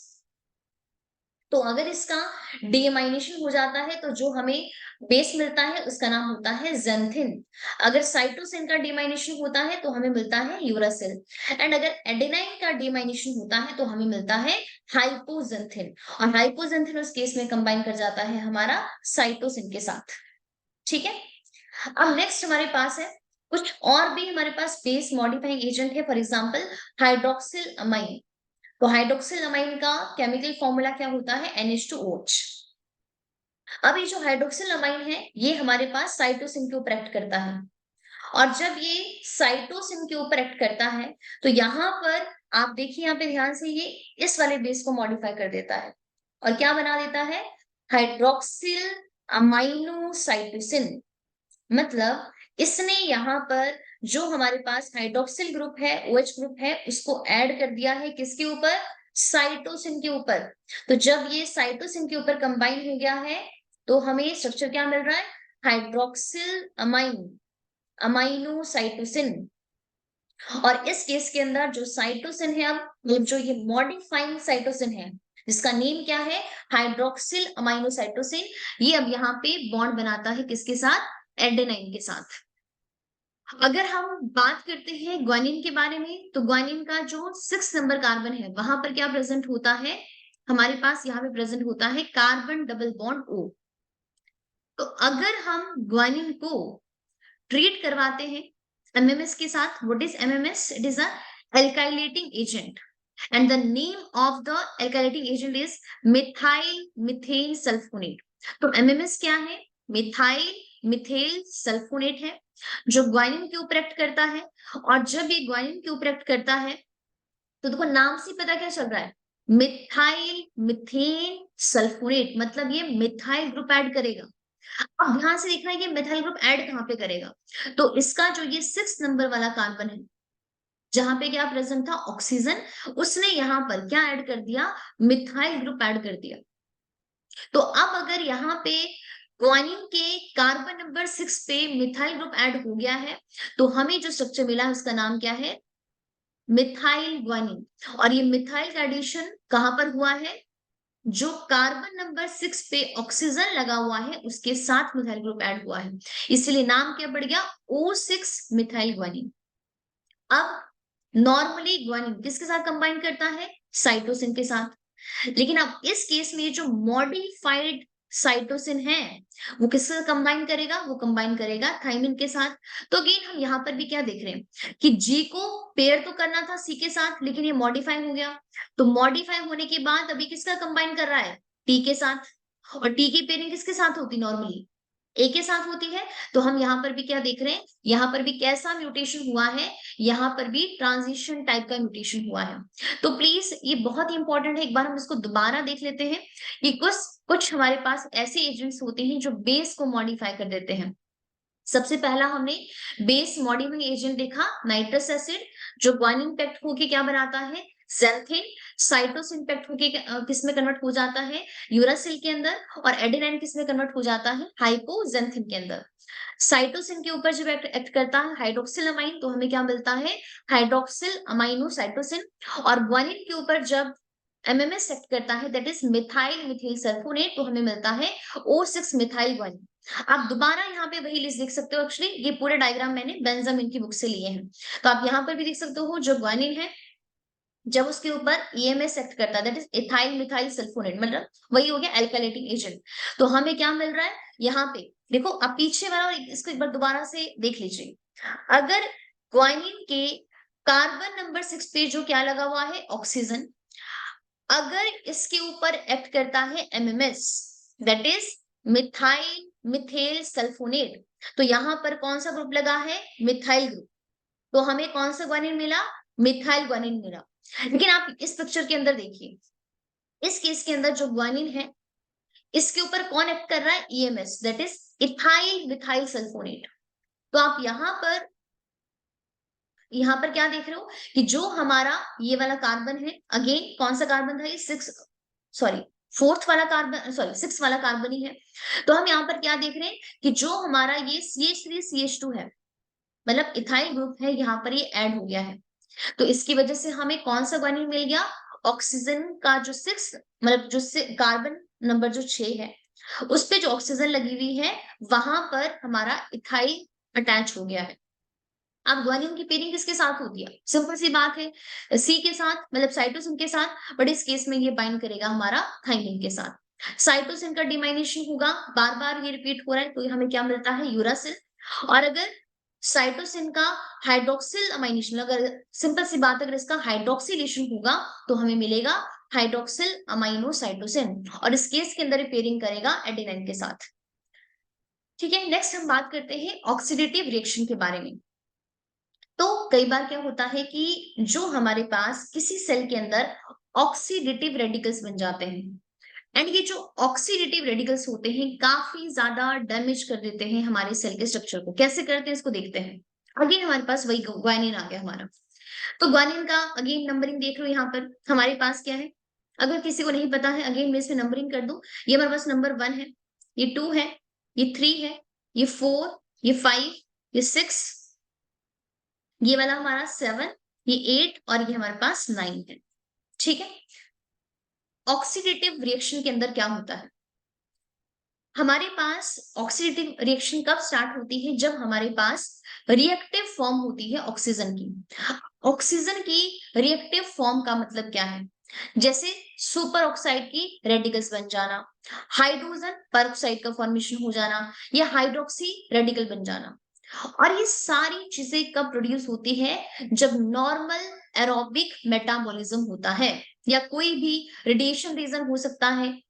तो अगर इसका डीएमाइनेशन हो जाता है, तो जो हमें बेस मिलता है उसका नाम होता है जेंथिन। अगर साइटोसिन का डीमाइनेशन होता है तो हमें मिलता है यूरासिल। एंड अगर एडेनाइन का डीमाइनेशन होता है तो हमें मिलता है हाइपोजेंथिन। और हाइपोजेंथिन उस केस में कंबाइन कर जाता है हमारा साइटोसिन के साथ। ठीक है। अब नेक्स्ट हमारे पास है कुछ और भी हमारे पास बेस मॉडिफाइंग एजेंट है, फॉर एग्जाम्पल हाइड्रोक्सिल अमाइन। तो हाइड्रोक्सिल अमाइन का केमिकल फॉर्मूला क्या होता है, NH2OH। अब ये जो हाइड्रोक्सिल अमाइन है ये हमारे पास साइटोसिन के ऊपर एक्ट करता है। और जब ये साइटोसिन के ऊपर एक्ट करता है, तो यहाँ पर आप देखिए, यहाँ पे ध्यान से, ये इस वाले बेस को मॉडिफाई कर देता है और क्या बना देता है, हाइड्रोक्सिल अमाइनोसाइटोसिन। मतलब इसने यहाँ पर जो हमारे पास हाइड्रोक्सिल ग्रुप है, OH ग्रुप है, उसको ऐड कर दिया है किसके ऊपर, साइटोसिन के ऊपर। तो जब ये साइटोसिन के ऊपर कंबाइन हो गया है, तो हमें स्ट्रक्चर क्या मिल रहा है, हाइड्रोक्सिल अमाइन अमाइनोसाइटोसिन। और इस केस के अंदर जो साइटोसिन है, अब जो ये मॉडिफाइंग साइटोसिन है जिसका नेम क्या है, हाइड्रोक्सिल अमाइनोसाइटोसिन, ये अब यहाँ पे बॉन्ड बनाता है किसके साथ, एडेनाइन के साथ। अगर हम बात करते हैं ग्वानिन के बारे में, तो ग्वानिन का जो 6 नंबर कार्बन है वहां पर क्या प्रेजेंट होता है, हमारे पास यहाँ पे प्रेजेंट होता है कार्बन डबल बॉन्ड O। तो अगर हम ग्वानिन को ट्रीट करवाते हैं MMS के साथ, what is MMS, it is a alkylating agent, and the name of the alkylating agent is methyl methane sulfonate। तो MMS क्या है, मिथाइल मिथेल सल्फोनेट है जो ग्वानिन के ऊपर एक्ट करता है। और जब ये ग्वानिन के ऊपर एक्ट करता है, तो देखो नाम से पता क्या चल रहा है, मिथाइल मिथेन सल्फोनेट, मतलब ये मिथाइल ग्रुप ऐड करेगा। अब ध्यान से देखना है ये मिथाइल ग्रुप ऐड कहाँ पे करेगा, तो इसका जो ये 6 नंबर वाला कार्बन है जहां पे क्या प्रेजेंट था, ऑक्सीजन, उसने यहाँ पर क्या ऐड कर दिया, मिथाइल ग्रुप ऐड कर दिया। तो अब अगर यहाँ पे ग्वानिन के कार्बन नंबर 6 पे मिथाइल ग्रुप ऐड हो गया है, तो हमें जो स्ट्रक्चर मिला है उसका नाम क्या है, मिथाइल ग्वानिन। और ये मिथाइल का एडिशन कहां पर हुआ है, जो कार्बन नंबर 6 पे ऑक्सीजन लगा हुआ है उसके साथ मिथाइल ग्रुप ऐड हुआ है, इसलिए नाम क्या पड़ गया, O6 मिथाइल ग्वानिन। अब नॉर्मली ग्वानिन किसके साथ कंबाइन करता है, साइटोसिन के साथ। लेकिन अब इस केस में जो मॉडिफाइड साइटोसिन है वो किसके साथ कंबाइन करेगा, वो कंबाइन करेगा थाइमिन के साथ। तो अगेन हम यहाँ पर भी क्या देख रहे हैं कि जी को पेयर तो करना था सी के साथ, लेकिन ये मॉडिफाई हो गया। तो मॉडिफाई होने के बाद अभी किसका कंबाइन कर रहा है, टी के साथ। और टी की पेयरिंग किसके साथ होती नॉर्मली, ए के साथ होती है। तो हम यहाँ पर भी क्या देख रहे हैं, यहाँ पर भी कैसा म्यूटेशन हुआ है, यहाँ पर भी ट्रांजिशन टाइप का म्यूटेशन हुआ है। तो प्लीज ये बहुत ही इंपॉर्टेंट है, एक बार हम इसको दोबारा देख लेते हैं कि कुछ कुछ हमारे पास ऐसे एजेंट्स होते हैं जो बेस को मॉडिफाई कर देते हैं। सबसे पहला हमने बेस मॉडिफाइंग एजेंट देखा नाइट्रस एसिड, जो ग्वानिन इम्पैक्ट होके क्या बनाता है, xanthine। साइटोसिन इम्पैक्ट होके किस में कन्वर्ट हो जाता है, यूरासिल के अंदर। और एडेनाइन किस में कन्वर्ट हो जाता है, हाइपोजेंथिन के अंदर। साइटोसिन के ऊपर जब एक्ट करता है हाइड्रोक्सिल अमाइन, तो हमें क्या मिलता है, हाइड्रोक्सिल अमाइनो साइटोसिन। और ग्वानिन के ऊपर जब एमएमएस एक्ट करता है, that is methyl methyl sulphonate, तो हमें मिलता है O6 मिथाइल ग्वानिन। आप दोबारा यहाँ पे वही लिस्ट देख सकते हो, एक्चुअली ये पूरे डायग्राम मैंने बेंजामिन की बुक से लिए हैं। तो आप यहाँ पर भी देख सकते हो जो ग्वानिन है जब उसके ऊपर ईएमएस एक्ट करता है, that is ethyl methyl sulphonate, मतलब वही हो गया एल्काइलेटिंग एजेंट। तो हमें क्या मिल रहा है यहाँ पे, देखो आप पीछे वाला और इसको एक बार दोबारा से देख लीजिए। अगर ग्वानिन के कार्बन नंबर 6 पे जो क्या लगा हुआ है, ऑक्सीजन, अगर इसके ऊपर एक्ट करता है MMS, that is methyl methyl sulphonate, तो यहाँ पर कौन सा ग्रुप लगा है, मिथाइल ग्रुप। तो हमें कौन सा ग्वानिन मिला, मिथाइल ग्वानिन मिला। लेकिन आप इस पिक्चर के अंदर देखिए, इस केस के अंदर जो ग्वानिन है इसके ऊपर कौन एक्ट कर रहा है, EMS, that is ethyl methyl sulphonate. तो आप यहाँ पर क्या देख रहे हो कि जो हमारा ये वाला कार्बन है, अगेन कौन सा कार्बन था ये, सिक्स, सॉरी फोर्थ वाला कार्बन, सॉरी सिक्स वाला कार्बन ही है। तो हम यहाँ पर क्या देख रहे हैं कि जो हमारा ये CH3CH2 है, मतलब इथाइल ग्रुप है, यहाँ पर ये ऐड हो गया है। तो इसकी वजह से हमें कौन सा ग्वानिन मिल गया, ऑक्सीजन का जो 6, मतलब जो कार्बन नंबर जो 6 है उस पे जो ऑक्सीजन लगी हुई है वहां पर हमारा इथाइल अटैच हो गया है। अब ग्वानिन की पेयरिंग किसके साथ होती है, सिंपल सी बात है, सी के साथ, मतलब साइटोसिन के साथ। बट इस केस में ये बाइंड करेगा हमारा थाइमिन के साथ। साइटोसिन का डिमाइनेशन होगा, बार बार ये रिपीट हो रहा है, तो हमें क्या मिलता है, यूरासिल। और अगर साइटोसिन का हाइड्रोक्सिल अमाइनेशन, अगर सिंपल सी बात अगर इसका हाइड्रोक्सिलेशन होगा तो हमें मिलेगा हाइड्रोक्सिल अमाइनो साइटोसिन। और इस केस के अंदर पेयरिंग करेगा एडेनाइन के साथ। ठीक है, नेक्स्ट हम बात करते हैं ऑक्सीडेटिव रिएक्शन के बारे में। तो कई बार क्या होता है कि जो हमारे पास किसी सेल के अंदर ऑक्सीडेटिव रेडिकल्स बन जाते हैं, एंड ये जो ऑक्सीडेटिव रेडिकल्स होते हैं काफी ज्यादा डैमेज कर देते हैं हमारे सेल के स्ट्रक्चर को। कैसे करते हैं इसको देखते हैं। अगेन हमारे पास वही ग्वानिन आ गया हमारा। तो ग्वानिन का अगेन नंबरिंग देख लो, यहाँ पर हमारे पास क्या है, अगर किसी को नहीं पता है अगेन मैं इसमें नंबरिंग कर दूं। ये हमारे पास नंबर 1 है, ये 2 है, ये 3 है, ये 4, ये 5, ये 6, ये वाला हमारा 7, ये 8 और ये हमारे पास 9 है। ठीक है, ऑक्सीडेटिव रिएक्शन के अंदर क्या होता है, हमारे पास ऑक्सीडेटिव रिएक्शन कब स्टार्ट होती है, जब हमारे पास रिएक्टिव फॉर्म होती है ऑक्सीजन की। ऑक्सीजन की रिएक्टिव फॉर्म का मतलब क्या है, जैसे सुपर ऑक्साइड की रेडिकल्स बन जाना, हाइड्रोजन परऑक्साइड का फॉर्मेशन हो जाना, या हाइड्रोक्सी रेडिकल बन जाना। और ये सारी चीजें कब प्रोड्यूस होती है, जब नॉर्मल एरोबिक मेटाबॉलिज्म होता है, या कोई भी रेडिएशन रीजन हो सकता है,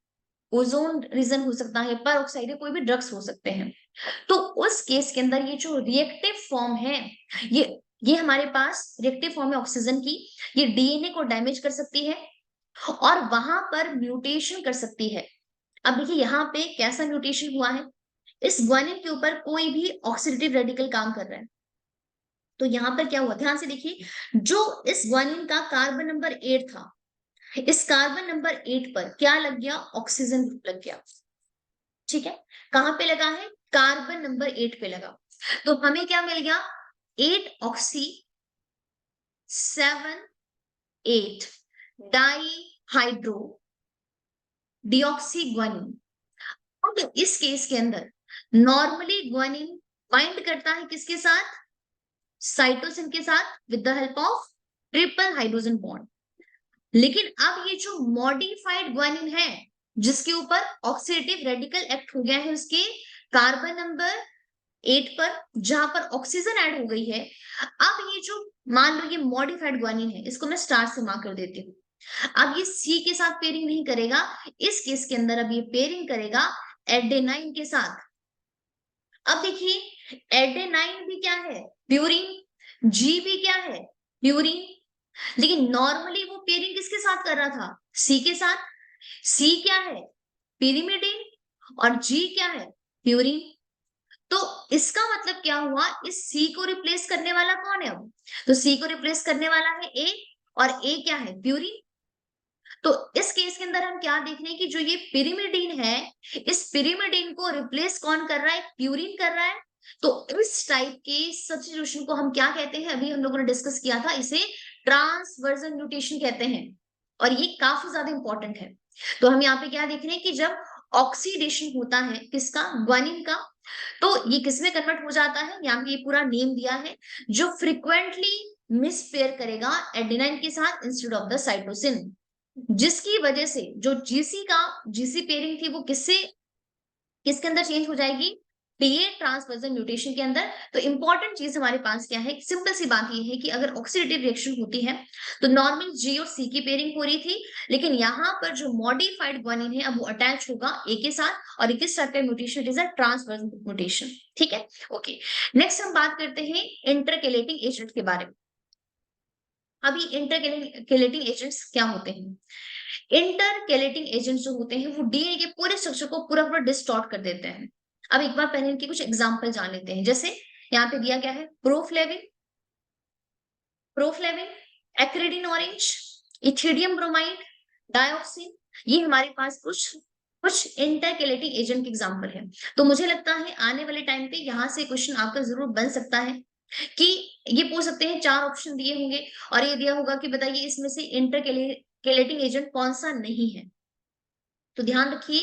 ओजोन रीजन हो सकता है, पर ऑक्साइड है, कोई भी ड्रग्स हो सकते हैं। तो उस केस के अंदर ये जो रिएक्टिव फॉर्म है, ये ये हमारे पास रिएक्टिव फॉर्म है ऑक्सीजन की, ये डीएनए को डैमेज कर सकती है और वहां पर म्यूटेशन कर सकती है। अब देखिए यहाँ पे कैसा म्यूटेशन हुआ है, इस ग्वानिन के ऊपर कोई भी ऑक्सीडेटिव रेडिकल काम कर रहा है। तो यहाँ पर क्या हुआ, ध्यान से देखिए, जो इस ग्वानिन का कार्बन नंबर 8 था, इस कार्बन नंबर 8 पर क्या लग गया, ऑक्सीजन ग्रुप लग गया। ठीक है, कहां पे लगा है, कार्बन नंबर 8 पे लगा। तो हमें क्या मिल गया, 8 oxy 7 8 dihydro deoxy guanine. अब इस केस के अंदर नॉर्मली ग्वानिन बाइंड करता है किसके साथ? साइटोसिन के साथ with the help of triple hydrogen bond. लेकिन अब ये जो मॉडिफाइड ग्वानिन है, जिसके ऊपर ऑक्सीडेटिव रेडिकल एक्ट हो गया है उसके कार्बन नंबर 8 पर, जहां पर ऑक्सीजन ऐड हो गई है, अब ये जो मान लो ये मॉडिफाइड ग्वानिन है, इसको मैं स्टार से मार्क कर देती हूँ। अब ये सी के साथ पेयरिंग नहीं करेगा, इस केस के अंदर अब ये पेयरिंग करेगा एडेनाइन के साथ। अब देखिए एडेनाइन भी क्या है? प्यूरिन। जी भी क्या है? प्यूरिन। लेकिन नॉर्मली वो पेयरिंग किसके साथ कर रहा था? सी के साथ। सी क्या है? पिरिमिडिन। और जी क्या है? प्यूरिन। तो इसका मतलब क्या हुआ? इस सी को रिप्लेस करने वाला कौन है अब? तो सी को रिप्लेस करने वाला है ए, और ए क्या है? प्यूरिन। तो इस केस के अंदर हम क्या देख रहे हैं कि जो ये पिरिमिडीन है, इस पिरिमिडीन को रिप्लेस कौन कर रहा है? प्यूरिन कर रहा है। तो इस टाइप के सब्स्टिट्यूशन को हम क्या कहते हैं? अभी हम लोगों ने डिस्कस किया था, इसे ट्रांसवर्जन म्यूटेशन कहते हैं, और ये काफी ज्यादा इंपॉर्टेंट है। तो हम यहाँ पे क्या देख रहे हैं कि जब ऑक्सीडेशन होता है किसका? ग्वानिन का, तो ये किसमें कन्वर्ट हो जाता है? यहाँ पे ये पूरा नेम दिया है, जो फ्रिक्वेंटली मिसपेयर करेगा एडेनाइन के साथ इंस्टेड ऑफ द साइटोसिन, जिसकी वजह से जो जीसी पेयरिंग थी वो किसके अंदर चेंज हो जाएगी? पीए ट्रांसवर्जन म्यूटेशन के अंदर। तो इंपॉर्टेंट चीज हमारे पास क्या है? सिंपल सी बात ये है कि अगर ऑक्सीडेटिव रिएक्शन होती है तो नॉर्मल जी और सी की पेयरिंग हो रही थी, लेकिन यहाँ पर जो मॉडिफाइड ग्वानिन है अब वो अटैच होगा ए के साथ, और किस टाइप का mutation? It is a transversion mutation. ठीक है, ओके। नेक्स्ट हम बात करते हैं इंटरकेलेटिंग एजेंट के बारे में। अभी इंटरकेलेटिंग एजेंट्स क्या होते हैं? इंटरकेलेटिंग एजेंट्स जो होते हैं वो डीएनए के पूरे स्ट्रक्चर को पूरा पूरा डिस्टॉर्ट कर देते हैं। अब एक बार पहले इनके कुछ एग्जांपल जान लेते हैं। जैसे यहाँ पे दिया गया है proflavin, acridine orange, ethidium bromide, dioxin. ये हमारे पास कुछ कुछ इंटरकेलेटिंग एजेंट के एग्जांपल है। तो मुझे लगता है आने वाले टाइम पे यहाँ से क्वेश्चन आपका जरूर बन सकता है कि ये पूछ सकते हैं, 4 ऑप्शन दिए होंगे और ये दिया होगा कि बताइए इसमें से इंटरकेलेटिंग एजेंट कौन सा नहीं है। तो ध्यान रखिए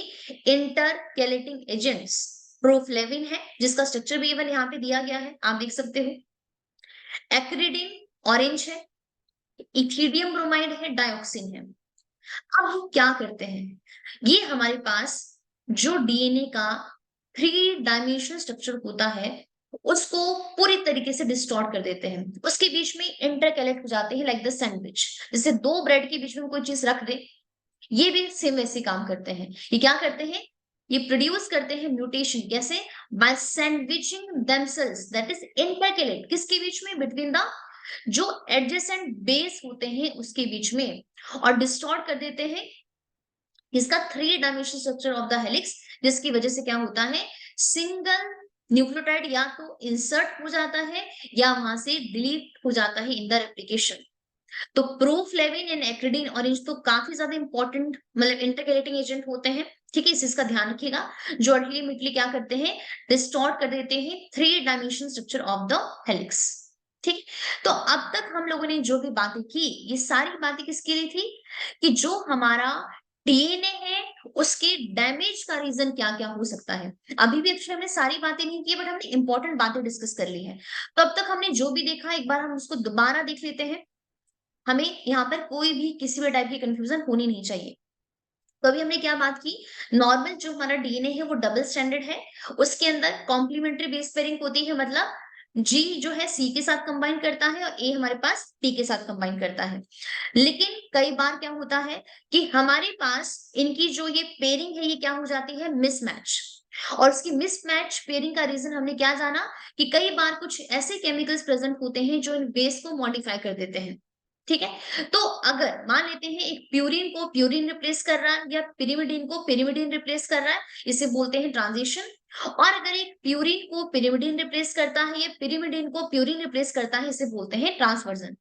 इंटरकेलेटिंग एजेंट्स प्रोफ्लेविन है, जिसका स्ट्रक्चर भी इवन यहाँ पे दिया गया है, आप देख सकते हो। एक्रिडिन ऑरेंज है, इथिडियम ब्रोमाइड है, डायोक्सिन है। अब हम क्या करते हैं? ये हमारे पास जो डीएनए का 3 डायमेंशनल स्ट्रक्चर होता है उसको पूरी तरीके से डिस्टॉर्ट कर देते हैं। उसके बीच में इंटरकलेक्ट हो जाते हैं लाइक द सैंडविच। जैसे 2 ब्रेड के बीच में कोई चीज रख दे, ये भी सेम वैसे काम करते हैं। ये क्या करते हैं? ये प्रोड्यूस करते हैं म्यूटेशन। कैसे? By sandwiching themselves, that is intercalate. किसके बीच में? बिटवीन द जो एडजेसेंट बेस होते हैं उसके बीच में, और डिस्टॉर्ट कर देते हैं इसका 3 dimensional structure of the helix, जिसकी वजह से क्या होता है? सिंगल न्यूक्लियोटाइड या तो इंसर्ट हो जाता है या वहां से डिलीट हो जाता है इन द रेप्लिकेशन। तो प्रोफ्लेविन एंड एक्रिडिन ऑरेंज तो काफी ज्यादा इंपॉर्टेंट मतलब इंटरकेलेटिंग एजेंट होते हैं। ठीक है, इस चीज का ध्यान रखिएगा, जो अल्टीमेटली क्या करते हैं? डिस्टॉर्ट कर देते हैं 3 dimensional structure of the helix. ठीक। तो अब तक हम लोगों ने जो भी बातें की, ये सारी बातें किसके लिए थी? कि जो हमारा डीएनए है उसके डैमेज का रीजन क्या क्या हो सकता है। अभी भी एक्चुअली हमने सारी बातें नहीं की, बट हमने इंपॉर्टेंट बातें डिस्कस कर ली है। तो अब तक हमने जो भी देखा एक बार हम उसको दोबारा देख लेते हैं। हमें यहाँ पर कोई भी किसी भी टाइप की कंफ्यूजन होनी नहीं चाहिए। तो अभी हमने क्या बात की? नॉर्मल जो हमारा डीएनए है वो डबल स्टैंडर्ड है, उसके अंदर कॉम्प्लीमेंट्री बेस पेयरिंग होती है, मतलब जी जो है सी के साथ कंबाइन करता है और ए हमारे पास टी के साथ कंबाइन करता है। लेकिन कई बार क्या होता है कि हमारे पास इनकी जो ये पेयरिंग है ये क्या हो जाती है? मिसमैच। और उसकी मिसमैच पेयरिंग का रीजन हमने क्या जाना? कि कई बार कुछ ऐसे केमिकल्स प्रेजेंट होते हैं जो इन बेस को मॉडिफाई कर देते हैं। ठीक है, तो अगर मान लेते हैं एक प्यूरिन को प्यूरिन रिप्लेस कर रहा है या पिरिमिडिन को पिरिमिडिन रिप्लेस कर रहा है, इसे बोलते हैं ट्रांजिशन। और अगर एक प्यूरिन को पिरिमिडिन रिप्लेस करता है या पिरिमिडिन को प्यूरिन रिप्लेस करता है, इसे बोलते हैं ट्रांसवर्जन।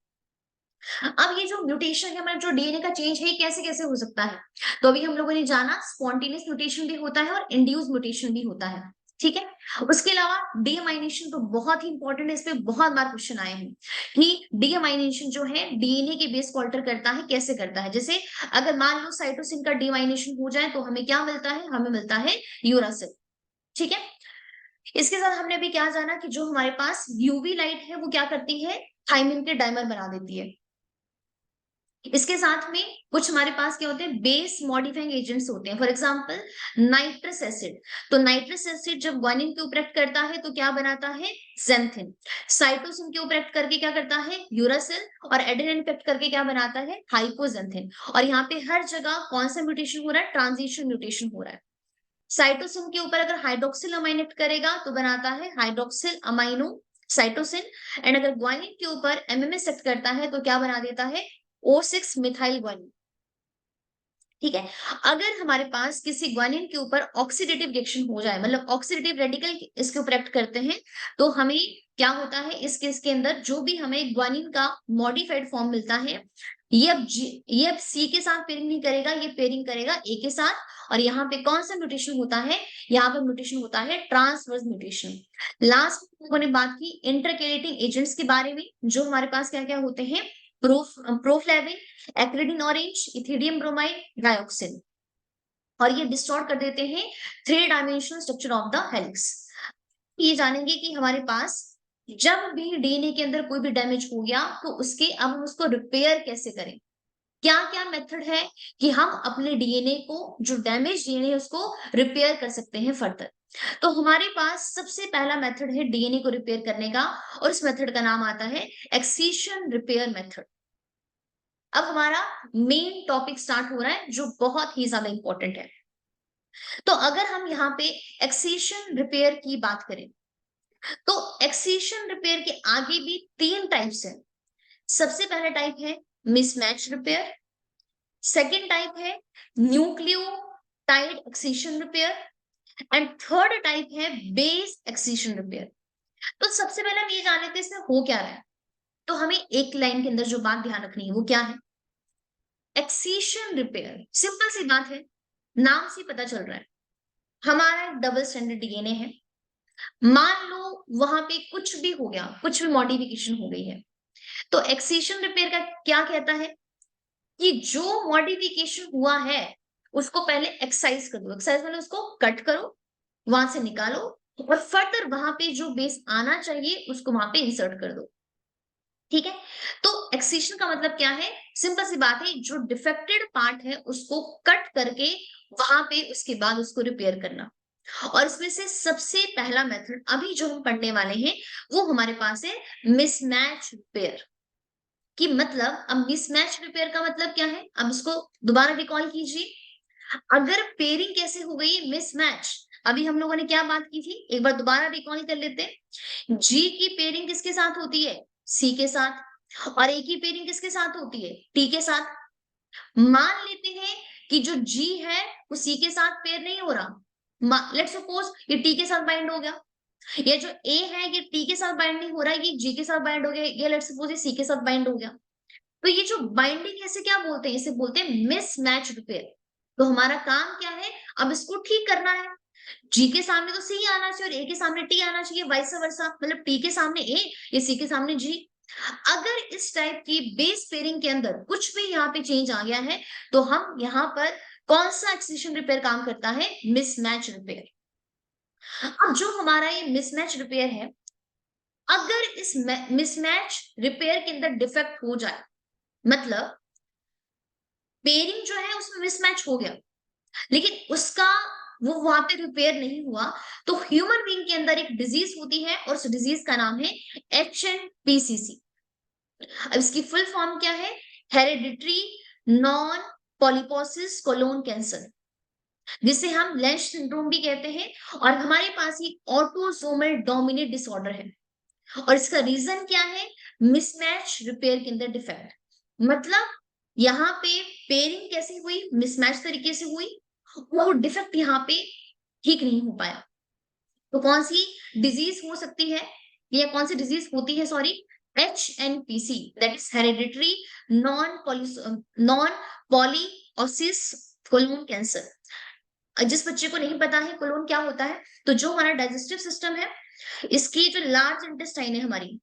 अब ये जो म्यूटेशन है हमारा जो डीएनए का चेंज है, ये कैसे कैसे हो सकता है? तो अभी हम लोगों ने जाना स्पॉन्टेनियस म्यूटेशन भी होता है और इंड्यूस म्यूटेशन भी होता है। ठीक है। उसके अलावा डीएमाइनेशन तो बहुत ही इंपॉर्टेंट है, इस पे बहुत बार क्वेश्चन आए हैं कि डीएमाइनेशन जो है डीएनए के बेस को अल्टर करता है, कैसे करता है। जैसे अगर मान लो साइटोसिन का डीएमाइनेशन हो जाए तो हमें क्या मिलता है, हमें मिलता है यूरासिल। ठीक है। इसके साथ हमने भी क्या जाना कि जो हमारे पास यूवी लाइट है वो क्या करती है, थायमिन के डायमर बना देती है। इसके साथ में कुछ हमारे पास क्या होते हैं, बेस मॉडिफाइंग एजेंट्स होते हैं। For example nitrous acid. तो नाइट्रस एसिड जब ग्वानिन के ऊपर एक्ट करता है तो क्या बनाता है, ज़ैंथिन। साइटोसिन के ऊपर एक्ट करके क्या करता है, यूरासिल। और एडेनिन पे एक्ट करके क्या बनाता है, हाइपोज़ैंथिन। और यहाँ पे हर जगह कौन सा म्यूटेशन हो रहा है, ट्रांजिशन म्यूटेशन हो रहा है। साइटोसिन के ऊपर अगर हाइड्रोक्सिल अमाइन एक्ट करेगा तो बनाता है हाइड्रोक्सिल अमाइनो साइटोसिन। एंड अगर ग्वानिन के ऊपर एमएमएस एक्ट करता है तो क्या बना देता है, O6 मिथाइल ग्वानिन। ठीक है। अगर हमारे पास किसी ग्वानिन के ऊपर ऑक्सीडेटिव रिएक्शन हो जाए, मतलब ऑक्सीडेटिव रेडिकल इसके ऊपर एक्ट करते हैं, तो हमें क्या होता है, इस केस के अंदर जो भी हमें ग्वानिन का मॉडिफाइड फॉर्म मिलता है, ये अब सी के साथ पेयरिंग नहीं करेगा, ये पेयरिंग करेगा ए के साथ। और यहाँ पे कौन सा म्यूटेशन होता है, यहाँ पे म्यूटेशन होता है ट्रांसवर्स म्यूटेशन। लास्ट में लोगों ने बात की इंटरकेलेटिंग एजेंट्स के बारे में, जो हमारे पास क्या क्या होते हैं, प्रोफ्लैविन, acridine orange, ethidium bromide, dioxin. और ये डिस्टॉर्ट कर देते हैं 3 dimensional structure of the helix. ये जानेंगे कि हमारे पास जब भी डीएनए के अंदर कोई भी डैमेज हो गया तो उसके अब हम उसको रिपेयर कैसे करें, क्या क्या मेथड है कि हम अपने डीएनए को, जो डैमेज डीएनए है उसको रिपेयर कर सकते हैं फर्दर। तो हमारे पास सबसे पहला मेथड है डीएनए को रिपेयर करने का, और इस मेथड का नाम आता है एक्सीशन रिपेयर मेथड। अब हमारा मेन टॉपिक स्टार्ट हो रहा है जो बहुत ही ज्यादा इंपॉर्टेंट है। तो अगर हम यहाँ पे एक्सीशन रिपेयर की बात करें तो एक्सीशन रिपेयर के आगे भी 3 टाइप्स हैं। सबसे पहला टाइप है मिसमैच रिपेयर, सेकेंड टाइप है nucleotide excision repair, and third type है बेस एक्सीशन रिपेयर। तो सबसे पहले हम ये जान लेते हैं इसमें हो क्या रहा है। तो हमें एक लाइन के अंदर जो बात ध्यान रखनी है वो क्या है, एक्सीशन रिपेयर। सिंपल सी बात है, नाम से पता चल रहा है, हमारा एक डबल स्टैंडर्ड डीएनए है। मान लो वहां पे कुछ भी हो गया, कुछ भी मॉडिफिकेशन हो गई है, तो एक्सीशन रिपेयर का क्या कहता है कि जो मॉडिफिकेशन हुआ है उसको पहले एक्साइज कर दो। एक्साइज मतलब उसको कट करो, वहां से निकालो, और फर्दर वहां पे जो बेस आना चाहिए उसको वहां पे इंसर्ट कर दो। ठीक है। तो एक्सीशन का मतलब क्या है, सिंपल सी बात है, जो डिफेक्टेड पार्ट है उसको कट करके वहां पे उसके बाद उसको रिपेयर करना। और इसमें से सबसे पहला मेथड अभी जो हम पढ़ने वाले हैं वो हमारे पास है मिसमैच रिपेयर। कि मतलब अब मिसमैच रिपेयर का मतलब क्या है, अब इसको दोबारा रिकॉल कीजिए। अगर पेयरिंग कैसे हो गई, मिसमैच। अभी हम लोगों ने क्या बात की थी, एक बार दोबारा रिकॉल कर लेते हैं। जी की पेयरिंग किसके साथ होती है, सी के साथ। और ए की पेयरिंग किसके साथ होती है, टी के साथ। मान लेते हैं कि जो जी है वो सी के साथ पेयर नहीं हो रहा, लेट्स सपोज ये टी के साथ बाइंड हो गया। ये जो ए है ये टी के साथ बाइंड नहीं हो रहा है, ये जी के साथ बाइंड हो गया, ये लेट्स सपोज ये सी के साथ बाइंड हो गया। तो ये जो बाइंडिंग है इसे क्या बोलते हैं, इसे बोलते हैं मिसमैच रिपेयर। तो हमारा काम क्या है, अब इसको ठीक करना है। जी के सामने तो सी आना चाहिए और ए के सामने टी आना चाहिए, वाइस वर्सा, मतलब टी के सामने ए, ये सी के सामने जी। अगर इस टाइप की बेस पेयरिंग के अंदर कुछ भी यहाँ पे चेंज आ गया है तो हम यहाँ पर कौन सा एक्सीशन रिपेयर काम करता है, मिसमैच रिपेयर। अब जो हमारा ये मिसमैच रिपेयर है, अगर इस मिसमैच रिपेयर के अंदर डिफेक्ट हो जाए, मतलब पेयरिंग जो है उसमें मिसमैच हो गया लेकिन उसका वो वहां पे रिपेयर नहीं हुआ, तो ह्यूमन बीइंग के अंदर एक डिजीज होती है और उस डिजीज का नाम है HNPCC। अब इसकी फुल फॉर्म क्या है, hereditary non polyposis colon cancer, जिसे हम लेंश सिंड्रोम भी कहते हैं। और हमारे पास ये ऑटोसोमल डोमिनेट डिसऑर्डर है। और इसका रीजन क्या है, मिसमैच रिपेयर के अंदर डिफेक्ट। मतलब यहाँ पे पेयरिंग कैसे हुई, मिसमैच तरीके से हुई, वो डिफेक्ट यहाँ पे ठीक नहीं हो पाया। तो कौन सी डिजीज हो सकती है, या कौन सी डिजीज होती है, sorry, HNPC, that is hereditary non non polyposis colon cancer. जिस बच्चे को नहीं पता है कोलोन क्या होता है, तो जो हमारा डाइजेस्टिव सिस्टम है, इसकी जो लार्ज इंटेस्टाइन है हमारी,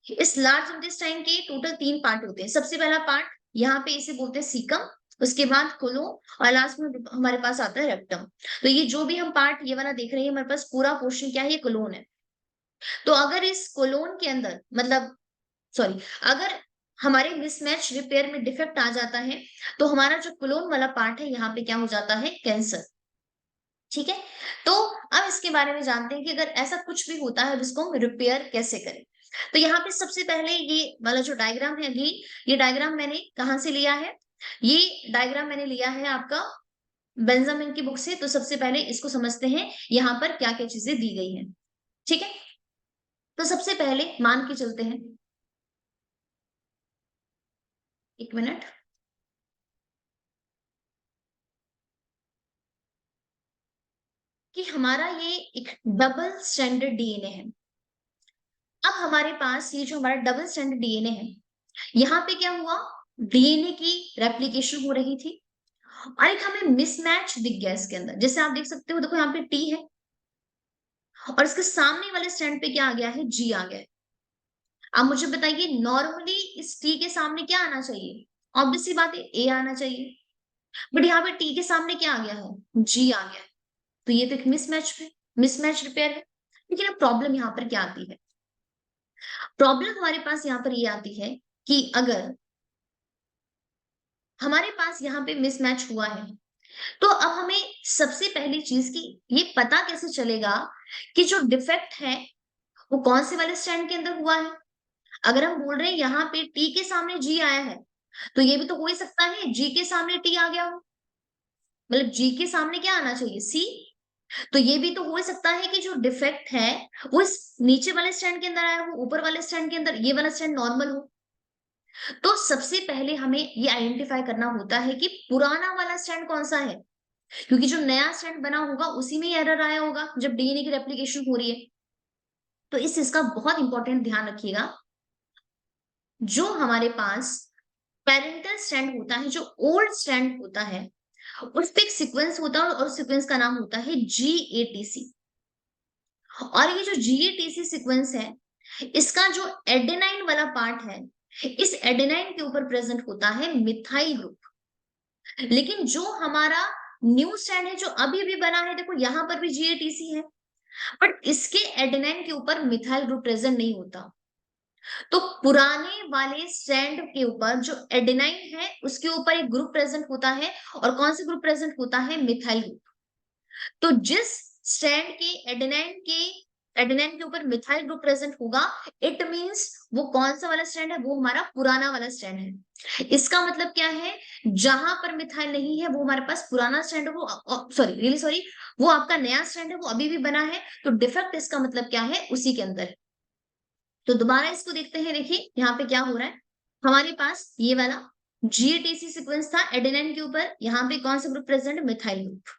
इस लार्ज इंटेस्टाइन के टोटल 3 पार्ट होते हैं। सबसे पहला पार्ट यहाँ पे इसे बोलते हैं सीकम, उसके बाद कोलोन और लास्ट में हमारे पास आता है रेक्टम। तो ये जो भी हम पार्ट ये वाला देख रहे हैं, हमारे पास पूरा पोर्शन क्या है, ये कोलोन है। तो अगर इस कोलोन के अंदर मतलब सॉरी, अगर हमारे मिसमैच रिपेयर में डिफेक्ट आ जाता है, तो हमारा जो कोलोन वाला पार्ट है यहाँ पे क्या हो जाता है, कैंसर। ठीक है, तो अब इसके बारे में जानते हैं कि अगर ऐसा कुछ भी होता है, जिसको हम रिपेयर कैसे करें। तो यहाँ पे सबसे पहले ये वाला जो डायग्राम है अभी, ये डायग्राम मैंने कहाँ से लिया है, ये डायग्राम मैंने लिया है आपका बेंजामिन की बुक से। तो सबसे पहले इसको समझते हैं, यहाँ पर क्या क्या चीजें दी गई हैं। ठीक है, तो सबसे पहले मान के चलते हैं, एक मिनट, कि हमारा ये एक डबल स्टैंडर्ड डीएनए है। अब हमारे पास ये जो हमारा डबल स्टैंडर्ड डीएनए है, यहाँ पे क्या हुआ, डीएनए की रेप्लिकेशन हो रही थी और एक हमें मिसमैच दिख गया इसके अंदर। जैसे आप देख सकते हो, देखो यहाँ पे टी है और इसके सामने वाले स्टैंड पे क्या आ गया है, जी आ गया है। अब मुझे बताइए, नॉर्मली इस टी के सामने क्या आना चाहिए, ऑब्वियस सी बात है ए आना चाहिए, बट यहाँ पे टी के सामने क्या आ गया है, जी आ गया है। तो ये तो एक मिसमैच है, मिसमैच रिपेयर है। लेकिन अब प्रॉब्लम यहाँ पर क्या आती है, प्रॉब्लम हमारे पास यहाँ पर ये आती है कि अगर हमारे पास यहाँ पे मिसमैच हुआ है, तो अब हमें सबसे पहली चीज की ये पता कैसे चलेगा कि जो डिफेक्ट है वो कौन से वाले स्टैंड के अंदर हुआ है। अगर हम बोल रहे हैं यहाँ पे टी के सामने जी आया है, तो ये भी तो हो ही सकता है जी के सामने टी आ गया हो, मतलब जी के सामने क्या आना चाहिए, सी। तो ये भी तो हो ही सकता है कि जो डिफेक्ट है वो इस नीचे वाले स्टैंड के अंदर आया हो, ऊपर वाले स्टैंड के अंदर ये वाला स्टैंड नॉर्मल हो। तो सबसे पहले हमें ये आइडेंटिफाई करना होता है कि पुराना वाला स्टैंड कौन सा है, क्योंकि जो नया स्टैंड बना होगा उसी में एरर आया होगा जब डीएनए की रेप्लिकेशन हो रही है। तो इस चीज का बहुत इंपॉर्टेंट ध्यान रखिएगा, जो हमारे पास पेरेंटल स्ट्रैंड होता है, जो ओल्ड स्ट्रैंड होता है, उस पे एक सीक्वेंस होता है और सीक्वेंस का नाम होता है जीएटीसी। और ये जो जीएटीसी सीक्वेंस है, इसका जो एडेनाइन वाला पार्ट है, इस एडेनाइन के ऊपर प्रेजेंट होता है मिथाइल ग्रुप। लेकिन जो हमारा न्यू स्ट्रैंड है जो अभी अभी बना है, देखो यहाँ पर भी जीएटीसी है, बट इसके एडेनाइन के ऊपर मिथाइल ग्रुप प्रेजेंट नहीं होता। तो पुराने वाले स्ट्रैंड के ऊपर जो एडेनाइन है उसके ऊपर एक ग्रुप प्रेजेंट होता है, और कौन सा ग्रुप प्रेजेंट होता है, मिथाइल ग्रुप। तो जिस स्ट्रैंड के एडेनाइन के ऊपर मिथाइल ग्रुप प्रेजेंट होगा, इट मींस वो कौन सा वाला स्ट्रैंड है, वो हमारा पुराना वाला स्ट्रैंड है। इसका मतलब क्या है, जहां पर मिथाइल नहीं है वो हमारे पास पुराना स्ट्रैंड है, वो सॉरी रियली सॉरी, वो आपका नया स्ट्रैंड है, वो अभी भी बना है। तो डिफेक्ट इसका मतलब क्या है, उसी के अंदर है। तो दोबारा इसको देखते हैं, देखिए यहाँ पे क्या हो रहा है, हमारे पास ये वाला जीएटीसी सीक्वेंस था एडेनाइन के ऊपर, यहाँ पे कौन सा ग्रुप प्रेजेंट है, मिथाइल ग्रुप।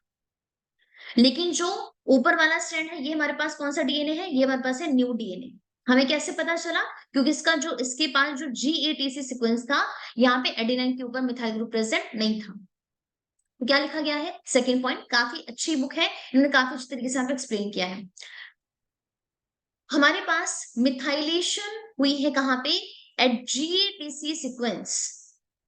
लेकिन जो ऊपर वाला स्ट्रैंड है, ये हमारे पास कौन सा डीएनए है, ये हमारे पास है न्यू डीएनए। हमें कैसे पता चला, क्योंकि इसका जो इसके पास जो जीएटीसी सीक्वेंस था, यहाँ पे एडेनाइन के ऊपर मिथाइल ग्रुप प्रेजेंट नहीं था। तो क्या लिखा गया है, सेकेंड पॉइंट, काफी अच्छी बुक है, इन्होंने काफी अच्छी तरीके से यहाँ पे एक्सप्लेन किया है। हमारे पास मिथाइलेशन हुई है कहाँ पे, at GATC sequence